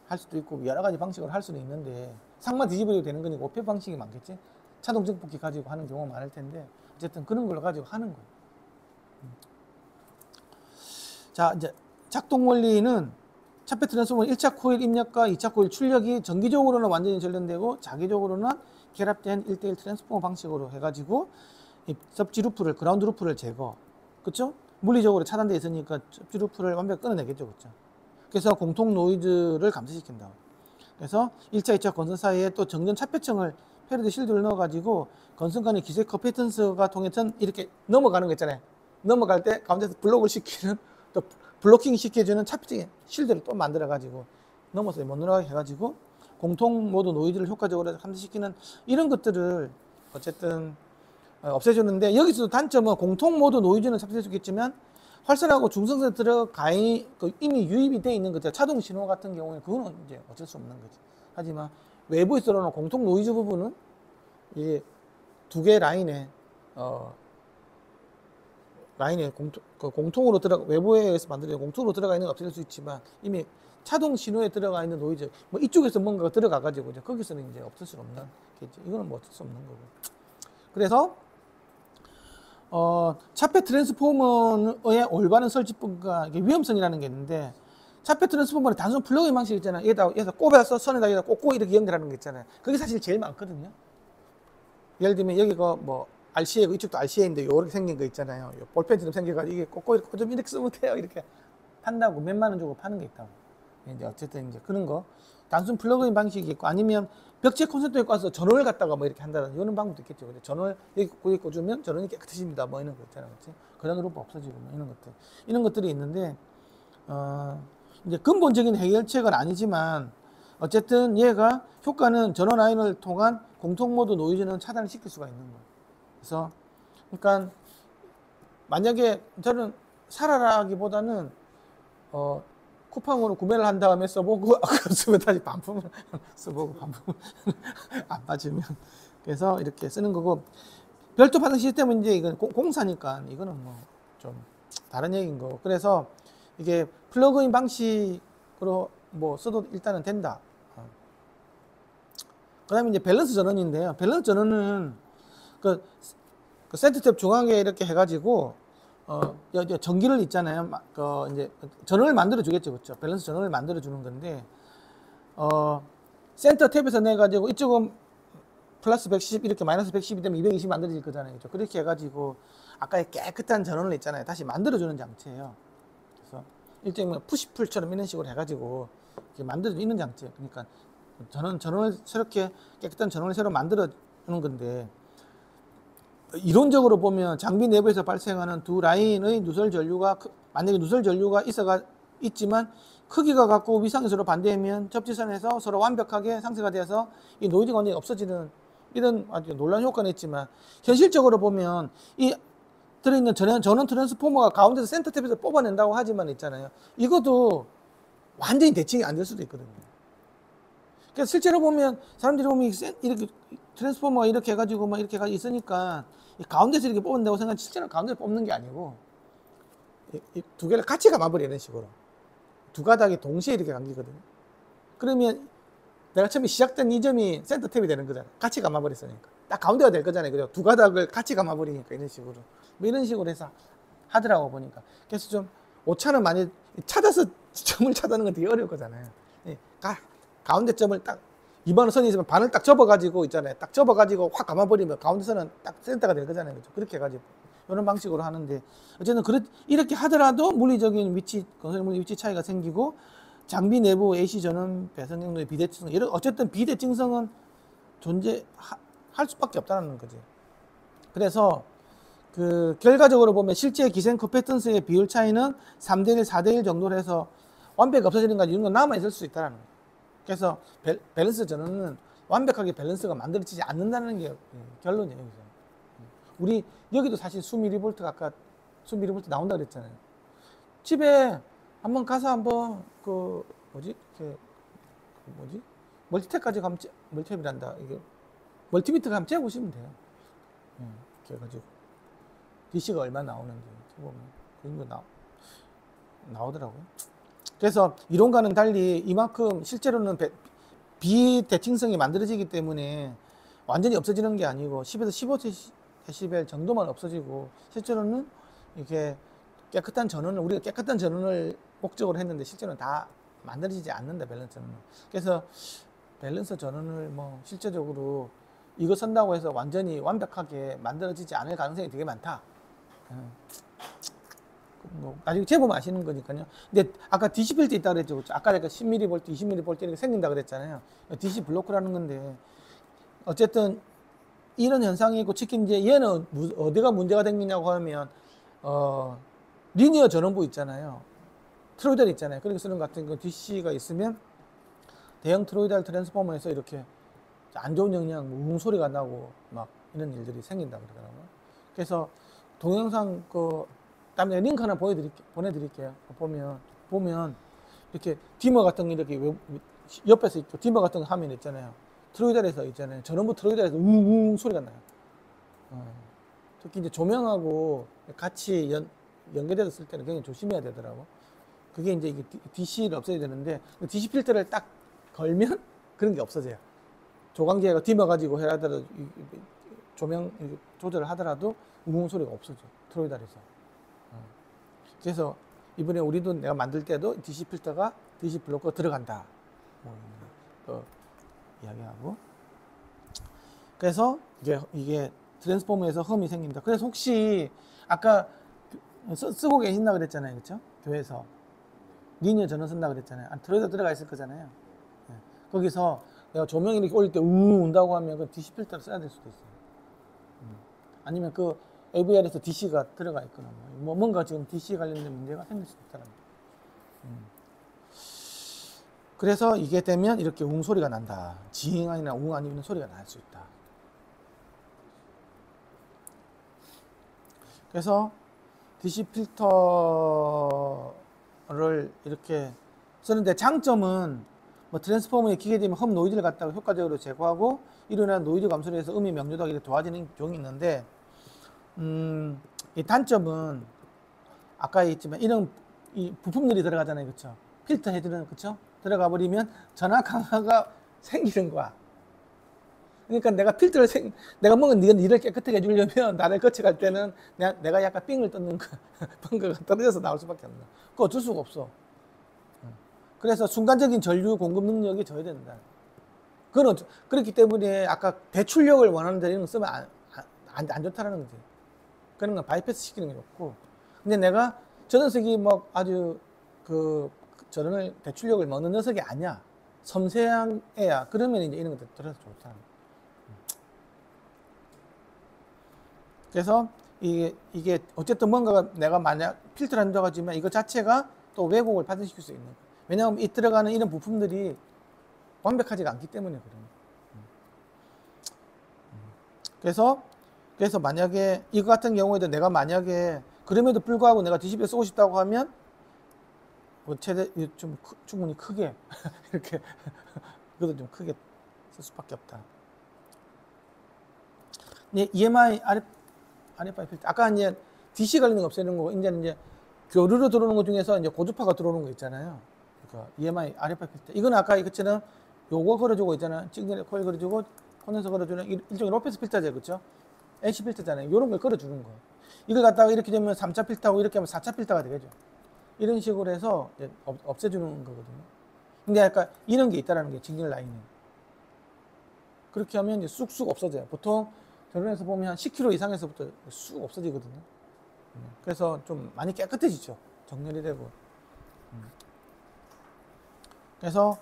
할 수도 있고 여러 가지 방식으로 할 수는 있는데 상만 뒤집어도 되는 거니까 오펜 방식이 많겠지. 자동 증폭기 가지고 하는 경우가 많을 텐데 어쨌든 그런 걸 가지고 하는 거예요. 자, 이제 작동 원리는 차폐 트랜스포머는 1차 코일 입력과 2차 코일 출력이 정기적으로는 완전히 전련되고 자기적으로는 결합된 1대1 트랜스포머 방식으로 해가지고 이 섭지 루프를 그라운드 루프를 제거, 그렇죠? 물리적으로 차단되어 있으니까 섭지 루프를 완벽히 끊어내겠죠, 그렇죠? 그래서 공통 노이즈를 감소시킨다. 그래서 1차, 2차 건선 사이에 또 정전 차폐층을 패러디 실드를 넣어가지고 건선 간의 기세 커피턴스가 통해서 이렇게 넘어가는 거 있잖아요. 넘어갈 때 가운데서 블록을 시키는 또 블로킹 시켜주는 차폐층 실드를 또 만들어가지고 넘어서 못 들어가게 해가지고 공통 모드 노이즈를 효과적으로 감소시키는 이런 것들을 어쨌든 없애주는데 여기서도 단점은 공통 모드 노이즈는 삽입할 수 있겠지만 활선하고 중성선 들어가 이미 유입이 되어 있는 거죠. 자동 신호 같은 경우에 그거는 이제 어쩔 수 없는 거지. 하지만 외부에 들어오는 공통 노이즈 부분은 이게 두 개 라인에 공통으로 외부에서 만들어진 공통으로 들어가 있는 건 없을 수 있지만 이미 자동 신호에 들어가 있는 노이즈 뭐 이쪽에서 뭔가가 들어가 가지고 이제 거기서는 이제 없을 수 없는 게지. 이거는 뭐 어쩔 수 없는 거고. 그래서 차폐 트랜스포머의 올바른 설치법과 위험성이라는 게 있는데 차폐 트랜스포머는 단순 플러그인 방식 있잖아요. 여기다 꼽아서 선에다 꽂고 이렇게 연결하는 거 있잖아요. 그게 사실 제일 많거든요. 예를 들면 여기가 뭐 RCA고 이쪽도 RCA인데 요렇게 생긴 거 있잖아요. 요 볼펜처럼 생겨가지고 이게 꽂고 이렇게 좀 이렇게 쓰면 돼요. 이렇게 판다고 몇만 원 주고 파는 게 있다고. 이제 어쨌든 이제 그런 거 단순 플러그인 방식이 있고 아니면 벽체 콘센트에 꽂아서 전원을 갖다가 뭐 이렇게 한다는 이런 방법도 있겠죠. 근데 전원을 여기 꽂으면 전원이 깨끗해집니다. 뭐 이런 거 있잖아요. 그렇지? 그런 루프 없어지고 뭐 이런 것들이 있는데 이제 근본적인 해결책은 아니지만 어쨌든 얘가 효과는 전원 라인을 통한 공통 모드 노이즈는 차단을 시킬 수가 있는 거예요. 그래서 그러니까 만약에 저는 살아라기보다는 쿠팡으로 구매를 한 다음에 써보고 쓰면 다시 반품을 써보고 반품을 안 맞으면 그래서 이렇게 쓰는 거고 별도 파생 시스템은 이제 이건 공사니까 이거는 뭐 좀 다른 얘기인 거고 그래서 이게 플러그인 방식으로 뭐 써도 일단은 된다. 그 다음에 이제 밸런스 전원인데요. 밸런스 전원은 그 센터탭 중앙에 이렇게 해가지고 전기를 있잖아요. 이제 전원을 만들어 주겠죠, 그렇죠? 밸런스 전원을 만들어 주는 건데 센터 탭에서 내 가지고 이쪽은 플러스 110 이렇게 마이너스 110이 되면 220 만들어질 거잖아요, 그렇죠? 그렇게 해가지고 아까의 깨끗한 전원을 있잖아요, 다시 만들어 주는 장치예요. 그래서 일종의 푸시풀처럼 이런 식으로 해가지고 이렇게 만들어 있는 장치예요. 그러니까 전원을 새롭게 깨끗한 전원을 새로 만들어 주는 건데. 이론적으로 보면 장비 내부에서 발생하는 두 라인의 누설 전류가 만약에 누설 전류가 있지만 크기가 같고 위상이 서로 반대하면 접지선에서 서로 완벽하게 상쇄가 돼서 이 노이즈 관계가 없어지는 이런 아주 놀라운 효과는 있지만 현실적으로 보면 이 들어있는 전원 트랜스포머가 가운데서 센터 탭에서 뽑아낸다고 하지만 있잖아요. 이것도 완전히 대칭이 안 될 수도 있거든요. 그래서 실제로 보면 사람들이 보면 이렇게 트랜스포머가 이렇게 해가지고 막 이렇게 있으니까 이 가운데서 이렇게 뽑는다고 생각하면 실제로 가운데서 뽑는 게 아니고 이 두 개를 같이 감아버려 이런 식으로 두 가닥이 동시에 이렇게 감기거든요. 그러면 내가 처음에 시작된 이 점이 센터 탭이 되는 거잖아요. 같이 감아버렸으니까 딱 가운데가 될 거잖아요, 그죠? 두 가닥을 같이 감아버리니까 이런 식으로 뭐 이런 식으로 해서 하더라고 보니까. 그래서 좀 오차는 많이 찾아서 점을 찾아는 건 되게 어려울 거잖아요. 가운데 점을 딱 2번 선이 있으면 반을 딱 접어가지고 있잖아요. 딱 접어가지고 확 감아버리면 가운데 선은 딱 센터가 될 거잖아요. 그렇죠? 그렇게 해가지고 이런 방식으로 하는데 어쨌든 이렇게 하더라도 물리적인 위치, 건설 물리 위치 차이가 생기고 장비 내부 AC 전원 배선 경로의 비대칭성 이런 어쨌든 비대칭성은 존재할 수밖에 없다는 거지. 그래서 그 결과적으로 보면 실제 기생 커패턴스의 비율 차이는 3대1, 4대1 정도로 해서 완벽히 없어지는 거 이런 건 남아있을 수 있다는 거예요. 그래서 밸런스 전원은 완벽하게 밸런스가 만들어지지 않는다는 게 결론이에요. 여기서. 우리 여기도 사실 수미리볼트가 아까 수미리볼트 나온다 그랬잖아요. 집에 한번 가서 한번 멀티탭까지 가면 멀티탭이란다. 이게 멀티미터가 한번 재보시면 돼요. 이렇게 해가지고 DC가 얼마 나오는지 보면 그 정도 나오더라고요. 그래서 이론과는 달리 이만큼 실제로는 비대칭성이 만들어지기 때문에 완전히 없어지는 게 아니고 10에서 15데시벨 정도만 없어지고 실제로는 이렇게 깨끗한 전원을 우리가 깨끗한 전원을 목적으로 했는데 실제로는 다 만들어지지 않는다, 밸런스 전원은. 그래서 밸런스 전원을 뭐 실제적으로 이거 쓴다고 해서 완전히 완벽하게 만들어지지 않을 가능성이 되게 많다. 뭐 나중에 재보면 아시는 거니까요. 근데 아까 DC 필터 있다 그랬죠, 그렇죠? 아까 제가 10mV, 20mV 이렇게 생긴다 그랬잖아요. DC 블로크라는 건데 어쨌든 이런 현상이 있고 특히 이제 얘는 어디가 문제가 생기냐고 하면 리니어 전원부 있잖아요. 트로이달 있잖아요. 그렇게 쓰는 것 같은 거 DC가 있으면 대형 트로이달 트랜스포머에서 이렇게 안 좋은 영향, 웅 소리가 나고 막 이런 일들이 생긴다 그러더라고요. 그래서 동영상 다음에 링크 하나 보내드릴게요. 보면 이렇게 디머 같은 거 이렇게 옆에서 있고 디머 같은 거 화면 있잖아요. 트로이달에서 있잖아요. 전원부 트로이달에서 웅웅 소리가 나요. 특히 이제 조명하고 같이 연결돼서 쓸 때는 굉장히 조심해야 되더라고. 그게 이제 이게 DC를 없애야 되는데 DC 필터를 딱 걸면 그런 게 없어져요. 조광기가 디머 가지고 해라더라도 조명 조절을 하더라도 웅웅 소리가 없어져. 트로이달에서. 그래서 이번에 우리도 내가 만들 때도 DC 필터가 DC 블로커가 들어간다. 이야기하고. 그래서 이게 트랜스포머에서 흠이 생깁니다. 그래서 혹시 아까 쓰고 계신다 그랬잖아요, 그렇죠? 교회에서 리니어 전원 쓴다 그랬잖아요. 트로이달 들어가 있을 거잖아요. 거기서 내가 조명이 이렇게 올릴 때 운다고 하면 그 DC 필터를 써야 될 수도 있어요. 아니면 그 AVR에서 DC가 들어가 있거나 뭔가 지금 DC 관련된 문제가 생길 수 있다는 거예요. 그래서 이게 되면 이렇게 웅 소리가 난다. 지잉 아니나 웅 아니면 소리가 날 수 있다. 그래서 DC 필터를 이렇게 쓰는데 장점은 뭐 트랜스포머에 기계되면 험 노이즈를 갖다가 효과적으로 제거하고 일어나는 노이즈 감소를 해서 음이 명료하게 이렇게 도와지는 경우가 있는데 이 단점은 아까 했지만 이런 이 부품들이 들어가잖아요, 그렇죠? 필터 해주는, 그렇죠? 들어가 버리면 전화 강화가 생기는 거야. 그러니까 내가 내가 먹은 니를 깨끗하게 해주려면 나를 거쳐갈 때는 내가 약간 삥을 뜯는 벙커가 떨어져서 나올 수밖에 없나. 그거 어쩔 수가 없어. 그래서 순간적인 전류 공급 능력이 져야 된다. 그렇기 때문에 아까 대출력을 원하는 데 이런 거 쓰면 안 좋다라는 거지. 그런 건 바이패스 시키는 게 좋고. 근데 내가 저 녀석이 뭐 아주 저런 대출력을 먹는 녀석이 아니야. 섬세한 애야. 그러면 이제 이런 것들 들어서 좋다. 그래서 이게 어쨌든 뭔가가 내가 만약 필터를 한다고 하지만 이거 자체가 또 왜곡을 발생시킬 수 있는 거야. 왜냐하면 이 들어가는 이런 부품들이 완벽하지가 않기 때문에 그래요. 그래서 만약에 이거 같은 경우에도 내가 만약에 그럼에도 불구하고 내가 디시벨 쓰고 싶다고 하면 최대 좀 충분히 크게 이렇게 그것도 좀 크게 쓸 수밖에 없다. EMI RFI 필터 아까 이제 DC 걸리는 거 없애는 거고 이제 교류로 들어오는 것 중에서 이제 고주파가 들어오는 거 있잖아요. 그러니까 EMI RFI 필터 이거는 아까 이것처럼 요거 걸어주고 있잖아요. 시그널 코일 걸어주고 콘덴서 걸어주는 일종의 로페스 필터죠, 그렇죠? NC 필터잖아요. 이런 걸 걸어주는 거예요. 이걸 갖다가 이렇게 되면 3차 필터하고 이렇게 하면 4차 필터가 되겠죠. 이런 식으로 해서 이제 없애주는 거거든요. 근데 약간 이런 게 있다라는 게 직렬 라인에. 그렇게 하면 이제 쑥쑥 없어져요. 보통 저런에서 보면 한 10km 이상에서부터 쑥 없어지거든요. 그래서 좀 많이 깨끗해지죠. 정렬이 되고. 그래서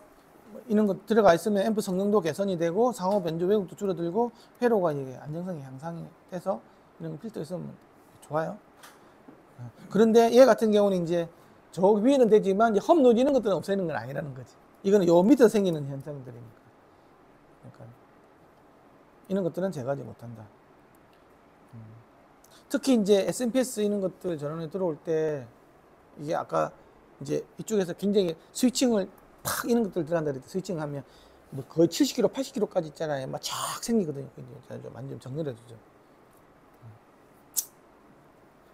이런 거 들어가 있으면 앰프 성능도 개선이 되고 상호 변조 왜곡도 줄어들고 회로가 이게 안정성이 향상이 돼서 이런 거 필터 있으면 좋아요. 그런데 얘 같은 경우는 이제 저 위에는 되지만 이제 험 노지는 것들은 없애는 건 아니라는 거지. 이거는 요 밑에 생기는 현상들이니까. 그러니까 이런 것들은 제거하지 못한다. 특히 이제 SMPS 이런 것들 전원에 들어올 때 이게 아까 이제 이쪽에서 굉장히 스위칭을 팍 이런 것들 들어간다 그랬더니 스위칭 하면 뭐 거의 70km, 80km까지 있잖아요. 막 쫙 생기거든요. 이제 좀 완전 정렬해 주죠.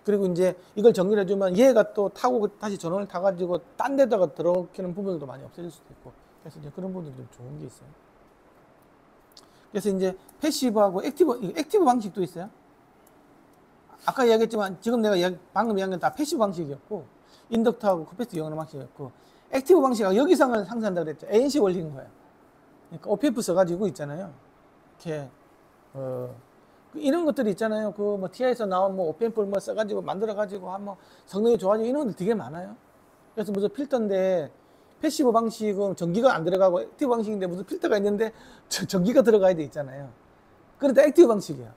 그리고 이제 이걸 정렬해 주면 얘가 또 타고 다시 전원을 타가지고 딴 데다가 들어오는 부분들도 많이 없어질 수도 있고. 그래서 이제 그런 부분들이 좀 좋은 게 있어요. 그래서 이제 패시브하고 액티브 방식도 있어요. 아까 이야기했지만 지금 내가 방금 이야기한 다 패시브 방식이었고 인덕터하고 커패시터 이용하는 방식이었고 액티브 방식하고 여기상을 상쇄한다고 그랬죠. ANC 원리인 거예요. 그러니까 OPF 써가지고 있잖아요. 이렇게 이런 것들이 있잖아요. 그 뭐 TI에서 나온 뭐 OPMP를 뭐 써가지고 만들어가지고 한 뭐 성능이 좋아지고 이런 것들 되게 많아요. 그래서 무슨 필터인데 패시브 방식은 전기가 안 들어가고 액티브 방식인데 무슨 필터가 있는데 전기가 들어가야 돼 있잖아요. 그런데 액티브 방식이야.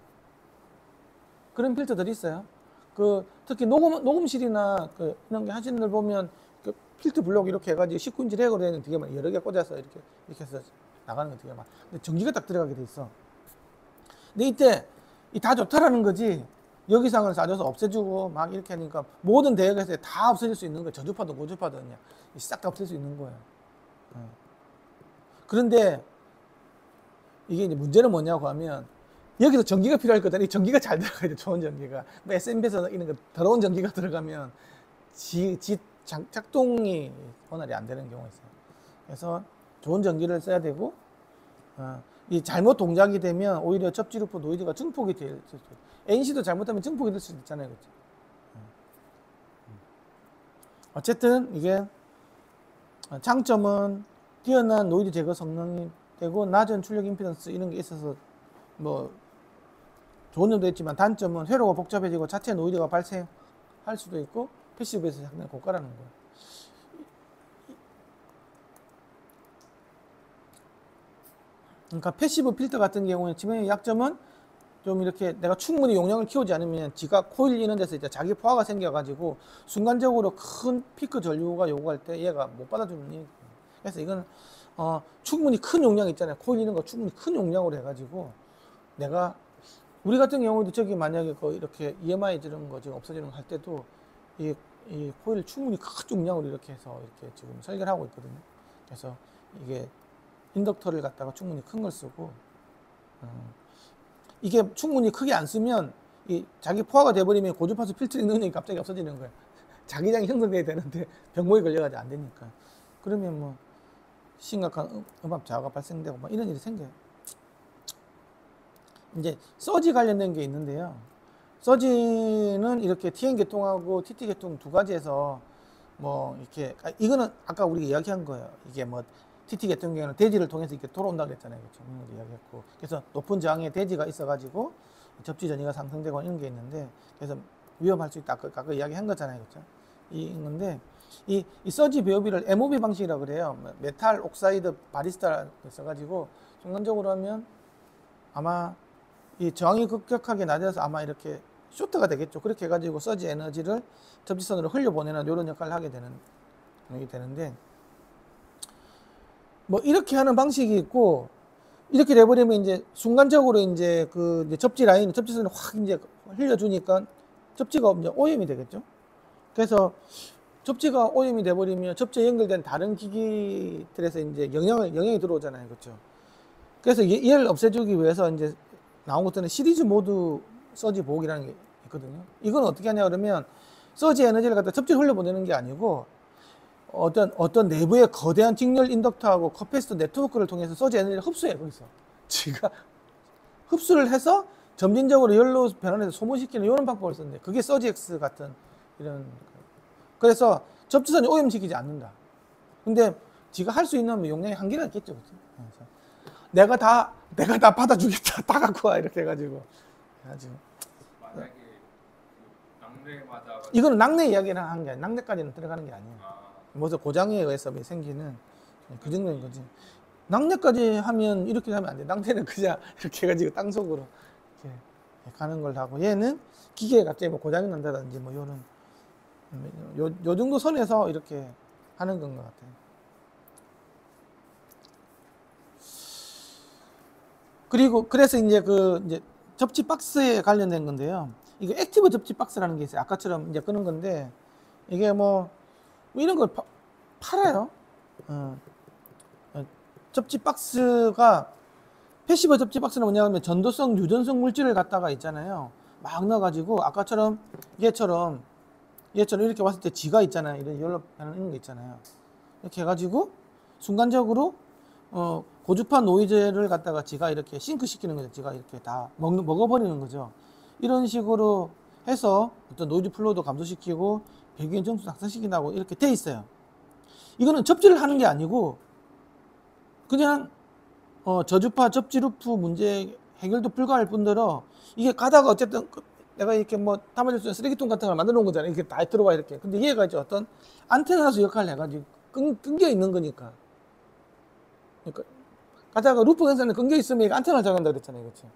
그런 필터들이 있어요. 특히 녹음실이나 이런 게 하시는 들 보면 필터 블록 이렇게 해가지고 19인치 렉으로 되는 되게 많아. 여러 개 꽂아서 이렇게 해서 나가는 게 되게 많아. 근데 전기가 딱 들어가게 돼 있어. 근데 이때 다 좋다라는 거지. 여기상을 싸줘서 없애주고 막 이렇게 하니까 모든 대역에서 다 없어질 수 있는 거예요. 저주파도 고주파도 그냥 싹 다 없앨 수 있는 거예요. 그런데 이게 이제 문제는 뭐냐고 하면 여기서 전기가 필요할 거다. 이 전기가 잘 들어가야 돼. 좋은 전기가. 뭐 SMP에서 이런 거 더러운 전기가 들어가면 작동이 원활히 안 되는 경우가 있어요. 그래서 좋은 전기를 써야 되고 이 잘못 동작이 되면 오히려 접지루프 노이즈가 증폭이 될 수 있어요. NC도 잘못하면 증폭이 될 수도 있잖아요. 그렇죠? 어쨌든 이게 장점은 뛰어난 노이즈 제거 성능이 되고 낮은 출력 임피던스 이런 게 있어서 뭐 좋은 점도 있지만 단점은 회로가 복잡해지고 자체 노이즈가 발생할 수도 있고 패시브에서 상당히 고가라는 거예요. 그러니까 패시브 필터 같은 경우에 치명의 약점은 좀 이렇게 내가 충분히 용량을 키우지 않으면 지가 코일 이런 데서 이제 자기 포화가 생겨가지고 순간적으로 큰 피크 전류가 요구할 때 얘가 못 받아주는 일이에요. 그래서 이건 충분히 큰 용량 있잖아요. 코일 이런 거 충분히 큰 용량으로 해가지고 우리 같은 경우도 저기 만약에 이렇게 EMI 이런 거 지금 없어지는 거 할 때도 이 이 코일을 충분히 큰 중량으로 이렇게 해서 이렇게 지금 설계를 하고 있거든요. 그래서 이게 인덕터를 갖다가 충분히 큰 걸 쓰고 이게 충분히 크게 안 쓰면 이 자기 포화가 돼버리면 고주파수 필터링 능력이 갑자기 없어지는 거예요. 자기장이 형성돼야 되는데 병목이 걸려가지고 안 되니까. 그러면 뭐 심각한 음압 저하가 발생되고 뭐 이런 일이 생겨요. 이제 서지 관련된 게 있는데요. 서지는 이렇게 TN 계통하고 TT 계통 두 가지에서 뭐 이렇게 이거는 아까 우리가 이야기한 거예요. 이게 뭐 TT 계통 경우는 대지를 통해서 이렇게 돌아온다 그랬잖아요. 그렇죠? 이야기했고 그래서 높은 저항의 대지가 있어가지고 접지 전이가 상승되고 이런 게 있는데 그래서 위험할 수 있다. 아까 이야기한 거잖아요. 그렇죠? 이건데 이 서지 배우비를 MOB 방식이라고 그래요. 메탈 옥사이드 바리스타 써가지고 순간적으로 하면 아마 이 저항이 급격하게 낮아서 아마 이렇게 쇼트가 되겠죠. 그렇게 해가지고 서지 에너지를 접지선으로 흘려보내는 이런 역할을 하게 되는데 뭐 이렇게 하는 방식이 있고 이렇게 돼버리면 이제 순간적으로 이제 그 이제 접지 라인, 접지선을 확 이제 흘려주니까 접지가 이제 오염이 되겠죠. 그래서 접지가 오염이 돼버리면 접지에 연결된 다른 기기들에서 이제 영향이 들어오잖아요. 그렇죠. 그래서 얘를 없애주기 위해서 이제 나온 것들은 시리즈 모드 서지 보호기라는 게 있거든요. 이건 어떻게 하냐 그러면 서지 에너지를 갖다 접지를 흘려보내는 게 아니고 어떤 내부의 거대한 직렬 인덕터하고 커패시터 네트워크를 통해서 서지 에너지를 흡수해요. 거기서 지가 흡수를 해서 점진적으로 열로 변환해서 소모시키는 이런 방법을 썼는데 그게 서지X 같은 이런. 그래서 접지선이 오염시키지 않는다. 근데 지가 할 수 있는 용량의 한계가 있겠죠. 그렇죠? 내가 다 받아주겠다. 다 갖고 와. 이렇게 해가지고. 만약에 그 낙뢰 맞아. 이거는 낙뢰 이야기를 하는 게 아니에요. 낙뢰까지는 들어가는 게 아니에요. 아, 무슨 고장에 의해서 생기는 그 정도인 거지. 낙뢰까지 하면 이렇게 하면 안 돼. 낙뢰는 그냥 이렇게 해가지고 땅속으로 이렇게 가는 걸 하고 얘는 기계에 갑자기 뭐 고장이 난다든지 뭐 요런 요 정도 선에서 이렇게 하는 건 것 같아요. 그래서 이제 이제 접지 박스에 관련된 건데요. 이게 액티브 접지 박스라는 게 있어요. 아까처럼 이제 끄는 건데 이게 뭐 이런 걸 팔아요. 접지 박스가 패시브 접지 박스는 뭐냐면 전도성, 유전성 물질을 갖다가 있잖아요. 막 넣어가지고 아까처럼 얘처럼 이렇게 왔을 때 지가 있잖아요. 이런 연락하는 거 있잖아요. 이렇게 해가지고 순간적으로 고주파 노이즈를 갖다가 지가 이렇게 싱크 시키는 거죠. 지가 이렇게 다 먹어버리는 거죠. 이런 식으로 해서 어떤 노이즈 플로우도 감소시키고 배기음 정수 낙산시킨다고 이렇게 돼 있어요. 이거는 접지를 하는 게 아니고 그냥 저주파 접지 루프 문제 해결도 불가할 뿐더러 이게 가다가 어쨌든 내가 이렇게 뭐 담아줄 수 있는 쓰레기통 같은 걸 만들어 놓은 거잖아요. 이렇게 다 들어와 이렇게. 근데 얘가 이제 어떤 안테나수 역할을 해가지고 끊겨 있는 거니까. 그러니까 가다가 루프 근선에 끊겨 있으면 안테나를 작용한다 그랬잖아요. 그렇죠?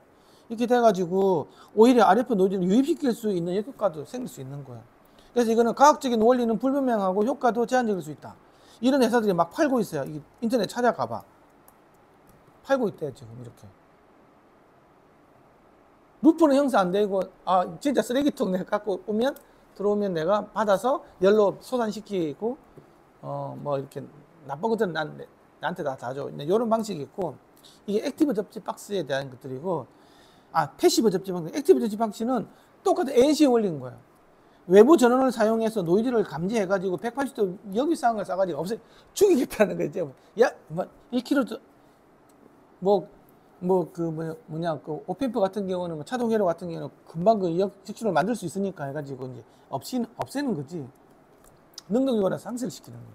이렇게 돼가지고 오히려 RF 노이즈를 유입시킬 수 있는 역효과도 생길 수 있는 거예요. 그래서 이거는 과학적인 원리는 불분명하고 효과도 제한적일 수 있다. 이런 회사들이 막 팔고 있어요. 인터넷 찾아가봐. 팔고 있대요 지금 이렇게. 루프는 형사 안 되고 진짜 쓰레기통 내가 갖고 오면 들어오면 내가 받아서 열로 소산시키고 뭐 이렇게 나쁜 것들은 나한테 다 줘. 이런 방식이 있고 이게 액티브 접지 박스에 대한 것들이고 패시브 접지 박스, 액티브 접지 박스는 똑같은 ANC 원리인 거예요. 외부 전원을 사용해서 노이즈를 감지해가지고 180도 역위상을 쏴가지고 죽이겠다는 거죠. 야, 뭐 1km 그 오펜프 같은 경우는 차동 회로 같은 경우는 금방 그 역식수를 만들 수 있으니까 해가지고 이제 없애는 거지. 능동적으로 상쇄를 시키는 거예요.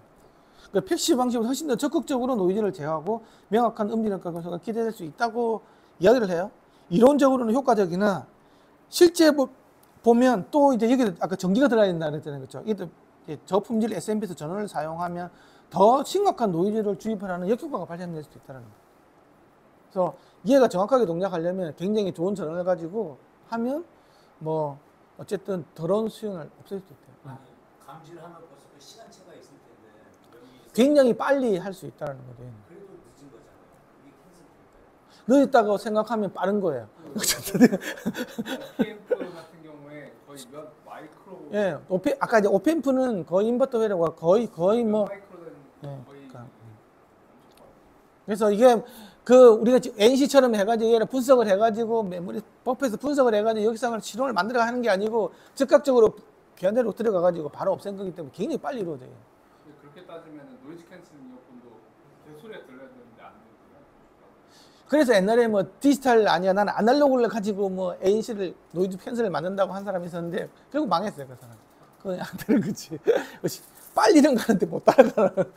그러니까 패시브 방식으로 훨씬 더 적극적으로 노이즈를 제어하고 명확한 음질 효과가 기대될 수 있다고 이야기를 해요. 이론적으로는 효과적이나 실제 보면 또 이제 여기 아까 전기가 들어야 된다 그랬잖아요. 그렇죠? 이게 저품질 SMP에서 전원을 사용하면 더 심각한 노이즈를 주입하는 역효과가 발생될 수도 있다는 거예요. 그래서 얘가 정확하게 동작하려면 굉장히 좋은 전원을 가지고 하면 뭐 어쨌든 더러운 수용을 없앨 수 있대요. 감지를 하면 벌써 그 시간차가 있을 텐데 굉장히 빨리 할 수 있다는 거죠. 그래도 늦은 거잖아요. 이게 캔슬될까요? 늦었다고 생각하면 빠른 거예요. PM프 같은 경우에 거의 몇 마일 마이크로. 예, 아까 이제 오펜프는 거의 인버터 회로가 거의 뭐 마이크로 되는 예, 거의 그러니까. 그래서 이게 그 우리가 NC처럼 해가지고 얘를 분석을 해가지고 메모리 버프에서 분석을 해가지고 여기서 신호를 만들어 하는 게 아니고 즉각적으로 변대로 들어가가지고 바로 없앤 거기 때문에 굉장히 빨리 이루어져요. 근데 그렇게 따지면 노이즈 캔슬링 이어폰도 제 소리가 들려야 되는데 안 들려요. 그래서 옛날에 뭐 디지털 아니야 나는 아날로그를 가지고 뭐 ANC를 노이즈 캔슬을 만든다고 한 사람이 있었는데 결국 망했어요 그 사람. 그건 안 되는 거지. 빨리는 가는데 못 따라가는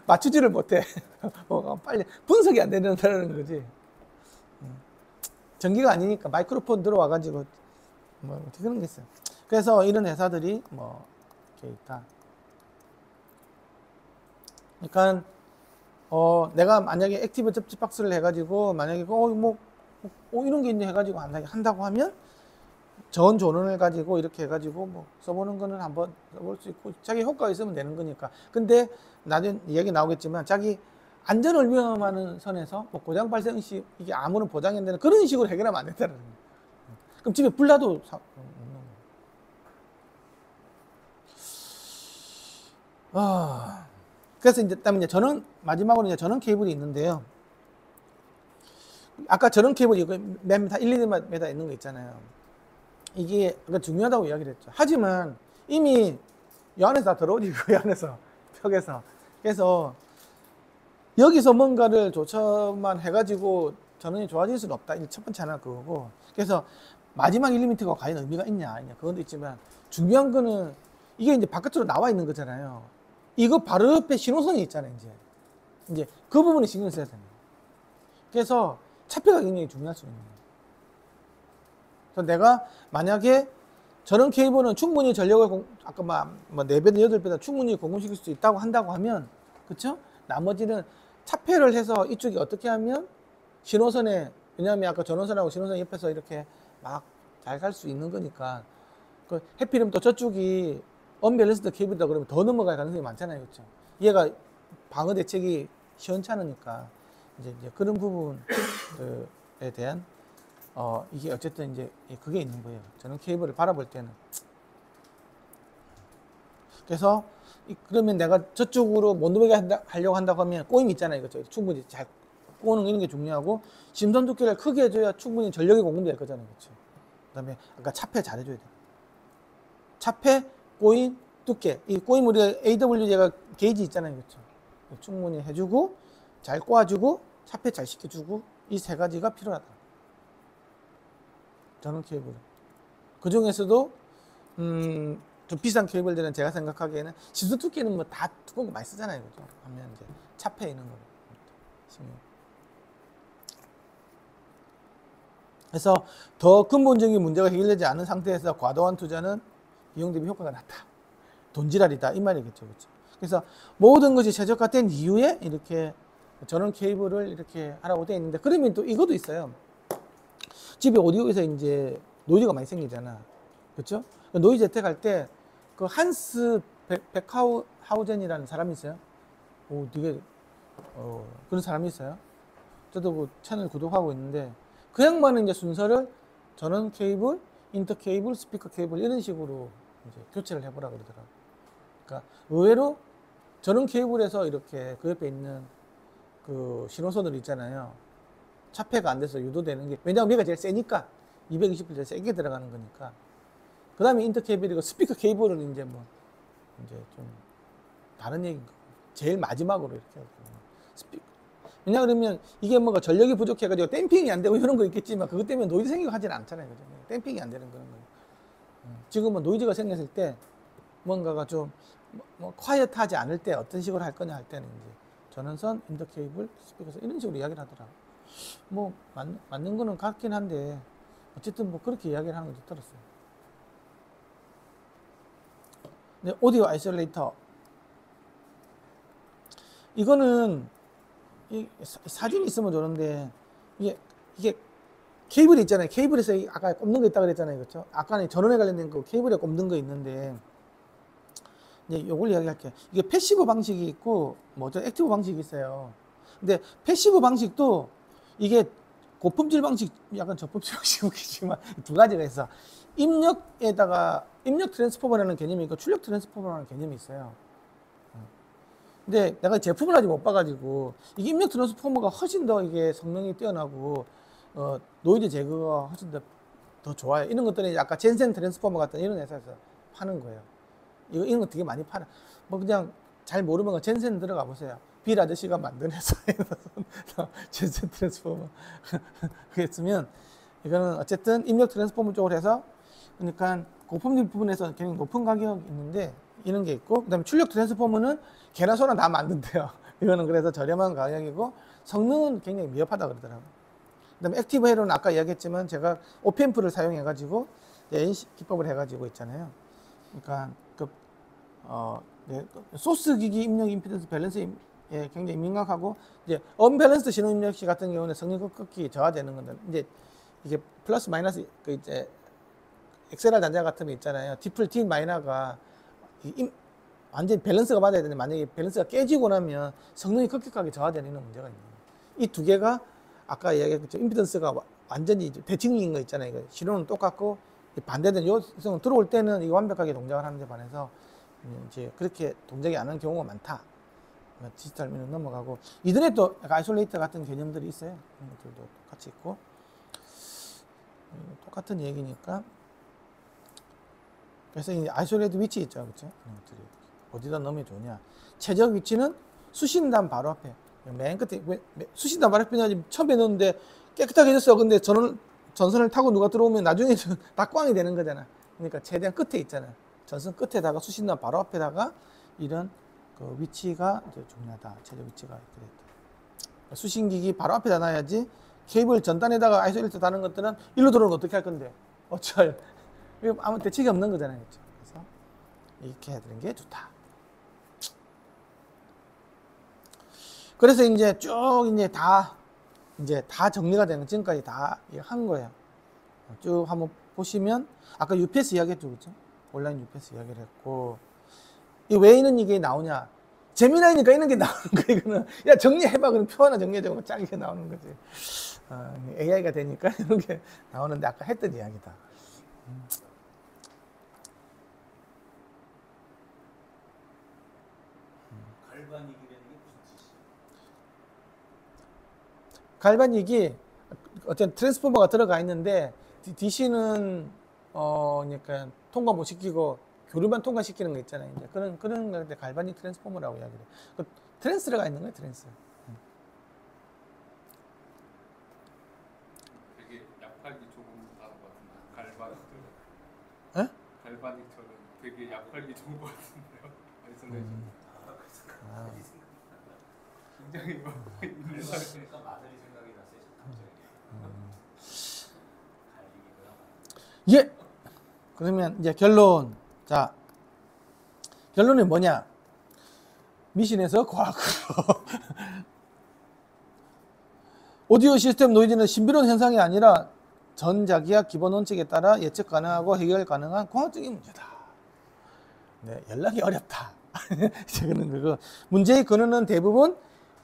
맞추지를 못해. 빨리 분석이 안 된다는 거지. 전기가 아니니까 마이크로폰 들어와가지고 뭐 어떻게 그런 게 있어요. 그래서 이런 회사들이 뭐 이렇게 있다. 그러니까 내가 만약에 액티브 접지 박스를 해가지고 만약에 이런 게 있네 해가지고 한다고 하면 전 전원을 가지고 이렇게 해가지고 뭐 써보는 거는 한번 써볼 수 있고 자기 효과가 있으면 되는 거니까. 근데 나중에 얘기 나오겠지만 자기 안전을 위험하는 선에서 뭐 고장 발생 시 이게 아무런 보장이 안 되는 그런 식으로 해결하면 안 된다는 거예요. 그럼 집에 불 나도 없는 거예요. 그래서 이제 전원 마지막으로 이제 전원 케이블이 있는데요. 아까 전원 케이블이 이거 몇 미터 1, 2m 있는 거 있잖아요. 이게 중요하다고 이야기를 했죠. 하지만 이미 이 안에서 다 들어오지, 그 안에서, 벽에서. 그래서 여기서 뭔가를 조처만 해가지고 전원이 좋아질 수는 없다. 이게 첫 번째 하나 그거고. 그래서 마지막 1mm가 과연 의미가 있냐, 아니냐. 그건 있지만 중요한 거는 이게 이제 바깥으로 나와 있는 거잖아요. 이거 바로 옆에 신호선이 있잖아요, 이제 그 부분에 신경 써야 됩니다. 그래서 차폐가 굉장히 중요할 수 있는 거예요. 그래서 내가 만약에 저런 케이블은 충분히 전력을 아까 뭐 4배, 8배다 충분히 공급시킬 수 있다고 한다고 하면, 그쵸? 나머지는 차폐를 해서 이쪽이 어떻게 하면 신호선에, 왜냐하면 아까 전원선하고 신호선 옆에서 이렇게 막 잘 갈 수 있는 거니까. 그 해필이면 또 저쪽이 언밸런스드 케이블이다 그러면 더 넘어갈 가능성이 많잖아요, 그렇죠? 얘가 방어 대책이 시원찮으니까 이제 그런 부분에 대한 이게 어쨌든 이제 그게 있는 거예요. 저는 케이블을 바라볼 때는. 그래서 그러면 내가 저쪽으로 못 넘어가게 하려고 한다고 하면 꼬임 있잖아요, 그렇죠? 충분히 잘 꼬는 이런 게 중요하고 심선 두께를 크게 해줘야 충분히 전력이 공급이 될 거잖아요, 그렇죠? 그다음에 아까 차폐 잘해줘야 돼요. 차폐, 꼬임, 두께. 이 꼬임 우리가 AW제가 게이지 있잖아요, 그렇죠? 충분히 해주고 잘 꼬아주고 차폐 잘 시켜주고 이 세 가지가 필요하다. 저는 케이블. 그 중에서도 좀 비싼 케이블들은 제가 생각하기에는 심선 두께는 뭐 다 두꺼운 거 많이 쓰잖아요, 그죠? 하면 이제 차폐 있는 거. 그래서 더 근본적인 문제가 해결되지 않은 상태에서 과도한 투자는 비용 대비 효과가 낮다. 돈지랄이다 이 말이겠죠, 그렇죠? 그래서 모든 것이 최적화된 이후에 이렇게 전원 케이블을 이렇게 하라고 되어 있는데, 그러면 또 이것도 있어요. 집에 오디오에서 이제 노이즈가 많이 생기잖아, 그렇죠? 노이즈 혜택할 때 그 한스 백하우젠이라는 사람이 있어요. 오, 되게 그런 사람이 있어요. 저도 그 채널 구독하고 있는데 그 양반은 이제 순서를 전원 케이블, 인터 케이블, 스피커 케이블 이런 식으로 이제 교체를 해보라 그러더라고요. 그러니까 의외로 전원 케이블에서 이렇게 그 옆에 있는 그 신호선들 있잖아요. 차폐가 안 돼서 유도되는 게, 왜냐하면 얘가 제일 세니까 220V 제일 세게 들어가는 거니까. 그 다음에 인터 케이블이고 스피커 케이블은 이제 뭐 이제 좀 다른 얘기인 거고 제일 마지막으로 이렇게 스피커. 왜냐 그러면 이게 뭔가 전력이 부족해가지고 댐핑이 안 되고 이런 거 있겠지만 그것 때문에 노이즈 생기고 하진 않잖아요, 그죠? 댐핑이 안 되는 그런 거예요. 지금은 노이즈가 생겼을 때 뭔가가 좀 콰이어트하지 않을 때 어떤 식으로 할 거냐 할 때는 이제 전원선, 인터 케이블, 스피커선 이런 식으로 이야기를 하더라고. 뭐 맞는 거는 같긴 한데 어쨌든 뭐 그렇게 이야기를 하는 것도 들었어요. 네, 오디오 아이솔레이터. 이거는 사진이 있으면 좋은데 이게 케이블이 있잖아요. 케이블에서 아까 꼽는 거 있다고 그랬잖아요, 그렇죠? 아까는 전원에 관련된 거 케이블에 꼽는 거 있는데 이제 요걸 이야기할게요. 이게 패시브 방식이 있고 액티브 방식이 있어요. 근데 패시브 방식도 이게 고품질 방식, 약간 저품질 방식 웃기지만 두 가지가 있어. 입력에다가 입력 트랜스포머라는 개념이 있고 출력 트랜스포머라는 개념이 있어요. 근데 내가 제품을 아직 못 봐가지고 이게 입력 트랜스포머가 훨씬 더 이게 성능이 뛰어나고 노이즈 제거가 훨씬 더 좋아요. 이런 것들은 아까 젠센 트랜스포머 같은 이런 회사에서 파는 거예요. 이런 거 되게 많이 팔아. 뭐 그냥 잘 모르면 젠센 들어가 보세요. 빌 아저씨가 만든 회사에서 젠센 트랜스포머 그랬으면 이거는 어쨌든 입력 트랜스포머 쪽으로 해서 그러니까 고품질 부분에서 굉장히 높은 가격이 있는데 이런 게 있고 그다음에 출력 트랜스포머는 개나 소나 다 만든대요. 이거는 그래서 저렴한 가격이고 성능은 굉장히 미흡하다 그러더라고요. 그다음에 액티브 헤로는 아까 이야기했지만 제가 오펜프를 사용해 가지고 NC 기법을 해 가지고 있잖아요. 그러니까 소스 기기 입력 임피던스 밸런스에 굉장히 민감하고 이제 언밸런스 신호 입력시 같은 경우는 성능이 극히 저하되는 건데 이제 이게 플러스 마이너스 그 이제 XLR 단자 같은 거 있잖아요. 디플 D 마이너가 완전히 밸런스가 맞아야 되는데 만약에 밸런스가 깨지고 나면 성능이 급격하게 저하되는 이런 문제가 있는 거예요. 이 두 개가 아까 이야기했죠. 임피던스가 완전히 대칭인 거 있잖아요. 이거 신호는 똑같고 반대된 요성은 들어올 때는 이게 완벽하게 동작을 하는 데 반해서 이제 그렇게 동작이 안 하는 경우가 많다. 디지털 미는 넘어가고 이더넷도 아이솔레이터 같은 개념들이 있어요. 그런 것들도 같이 있고 똑같은 얘기니까 그래서 이 아이솔레이트 위치 있죠, 그렇죠? 그런 것들이 어디다 넣으면 좋냐? 최적 위치는 수신단 바로 앞에 맨 끝에 수신단 바로 앞에 처음에 넣었는데 깨끗하게 해줬어. 근데 전선을 타고 누가 들어오면 나중에 다 꽝이 되는 거잖아. 그러니까 최대한 끝에 있잖아. 전선 끝에다가 수신단 바로 앞에다가 이런 그 위치가 이제 중요하다. 최적 위치가 그랬다. 수신기기 바로 앞에다 놔야지. 케이블 전단에다가 아이솔레이터 다는 것들은 일로 들어오는 거 어떻게 할 건데? 어쩔. 아무 대책이 없는 거잖아요. 그렇죠? 그래서 이렇게 해야 되는 게 좋다. 그래서 이제 쭉 이제 다 정리가 되는 지금까지 다 한 거예요. 쭉 한번 보시면 아까 UPS 이야기했죠, 그렇죠? 온라인 UPS 이야기를 했고 이 왜 이런 이게 나오냐? 재미나니까 이런 게 나오는 거야. 이거는 야 정리해봐. 그럼 표 하나 정리해줘. 짧게 나오는 거지. AI가 되니까 이런 게 나오는데 아까 했던 이야기다. 갈바닉이라는 게 무슨 뜻이에요? 갈바닉이 어떤 트랜스포머가 들어가 있는데 DC는 그러니까 통과 못 시키고 교류만 통과시키는 거 있잖아요. 이제 그런 걸 갈바닉 트랜스포머라고 이야기해요. 그 트랜스가 있는 거예요, 트랜스. 되게 약팔기 조금 다른 것 같은데 갈바닉. 에? 갈바닉처럼 되게 약팔기 좋은 것 같은데요. 아이솔레이션. 굉장히 막 그러니까 마들이 생각이 났어요. 갑자기. 갈리기구나. 예. 그러면 이제 결론. 자, 결론이 뭐냐? 미신에서 과학으로 오디오 시스템 노이즈는 신비로운 현상이 아니라 전자기학 기본 원칙에 따라 예측 가능하고 해결 가능한 공학적인 문제다. 네, 연락이 어렵다. 저거는 그거. 문제의 근원은 대부분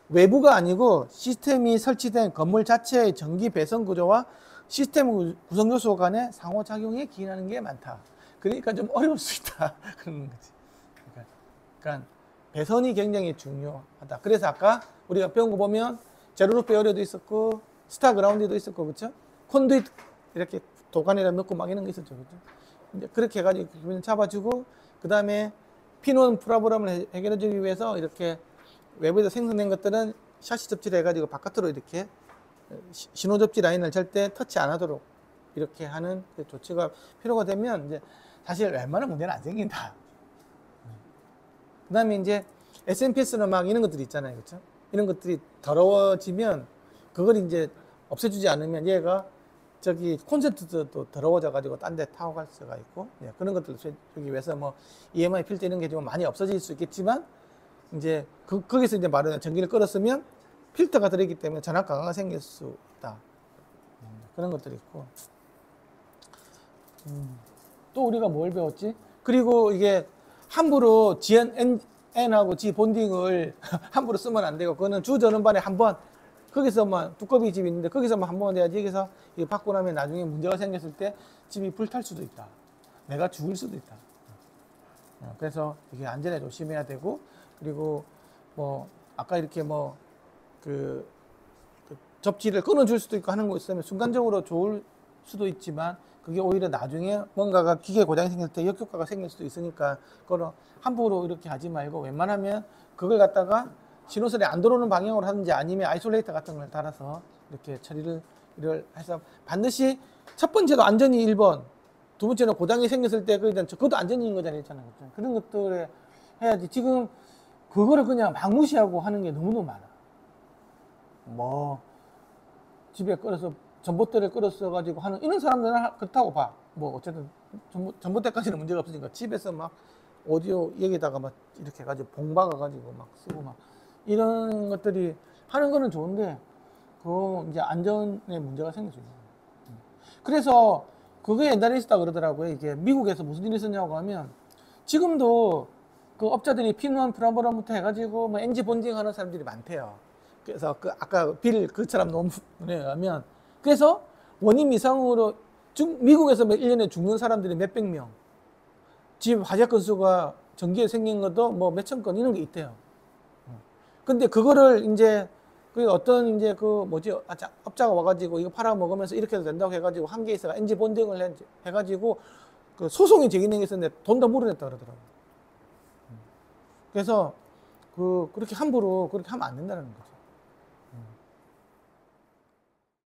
외부가 아니고 시스템이 설치된 건물 자체의 전기 배선 구조와 시스템 구성 요소 간의 상호작용에 기인하는 게 많다. 그러니까 좀 어려울 수 있다. 그런 거지. 그러니까 배선이 굉장히 중요하다. 그래서 아까 우리가 배운 거 보면 제로루프 베어리어도 있었고 스타 그라운드도 있었고 그렇죠? 콘두잇 이렇게 도관에다 넣고 막 이런 거 있었죠. 그렇죠? 이제 그렇게 해가지고 기분 잡아주고 그 다음에 피논 프로브럼을 해결해주기 위해서 이렇게 외부에서 생성된 것들은 샤시 접지를 해가지고 바깥으로 이렇게 신호 접지 라인을 절대 터치 안 하도록 이렇게 하는 그 조치가 필요가 되면 이제 사실 웬만한 문제는 안 생긴다. 그 다음에 이제 SMPS는 막 이런 것들이 있잖아요. 그렇죠? 이런 것들이 더러워지면 그걸 이제 없애주지 않으면 얘가 저기 콘센트도 더러워져 가지고 딴 데 타고 갈 수가 있고 그런 것들 저기 위해서 뭐 EMI 필터 이런 게 좀 많이 없어질 수 있겠지만 이제 거기서 이제 말하는 전기를 끌었으면 필터가 들어있기 때문에 전압 강화가 생길 수 있다. 그런 것들이 있고 또 우리가 뭘 배웠지? 그리고 이게 함부로 GN하고 G 본딩을 함부로 쓰면 안 되고 그거는 주 전원반에 한 번 거기서 막 두꺼비 집이 있는데 거기서만 한 번 해야지 여기서 이거 받고 나면 나중에 문제가 생겼을 때 집이 불탈 수도 있다. 내가 죽을 수도 있다. 그래서 이게 안전에 조심해야 되고 그리고 뭐 아까 이렇게 뭐 그 접지를 끊어줄 수도 있고 하는 거 있으면 순간적으로 좋을 수도 있지만 그게 오히려 나중에 뭔가가 기계 고장이 생길 때 역효과가 생길 수도 있으니까 그거는 함부로 이렇게 하지 말고 웬만하면 그걸 갖다가 신호선이 안 들어오는 방향으로 하든지 아니면 아이솔레이터 같은 걸 달아서 이렇게 처리를 해서 반드시 첫 번째도 안전이 1번, 두 번째는 고장이 생겼을 때 그것도 안전인 거잖아요. 그런 것들에 해야지. 지금 그거를 그냥 막 무시하고 하는 게 너무너무 많아. 뭐 집에 끌어서 전봇대를 끌어서 가지고 하는 이런 사람들은 그렇다고 봐. 뭐 어쨌든 전봇대까지는 문제가 없으니까 집에서 막 오디오 여기다가 막 이렇게 해가지고 봉 박아가지고 막 쓰고 막 이런 것들이 하는 거는 좋은데 그 이제 안전에 문제가 생길 수 있어요. 그래서 그게 옛날에 있었다 그러더라고요. 이게 미국에서 무슨 일이 있었냐고 하면 지금도 그 업자들이 P1 프라모럼부터 해가지고 뭐 엔진 본딩 하는 사람들이 많대요. 그래서 그 아까 빌 그처럼 논문에 의하면 그래서 원인 이상으로 미국에서 1년에 죽는 사람들이 몇백 명, 집 화재 건수가 전기에 생긴 것도 뭐 몇천 건 이런 게 있대요. 근데 그거를 이제 그 어떤 이제 그 뭐지 업자가 와가지고 이거 팔아 먹으면서 이렇게 해도 된다고 해가지고 한 개에서 엔진 본딩을 해가지고 그 소송이 제기된 게 있었는데 돈 다 물어냈다 그러더라고요. 그래서 그렇게 함부로 그렇게 하면 안 된다는 거죠.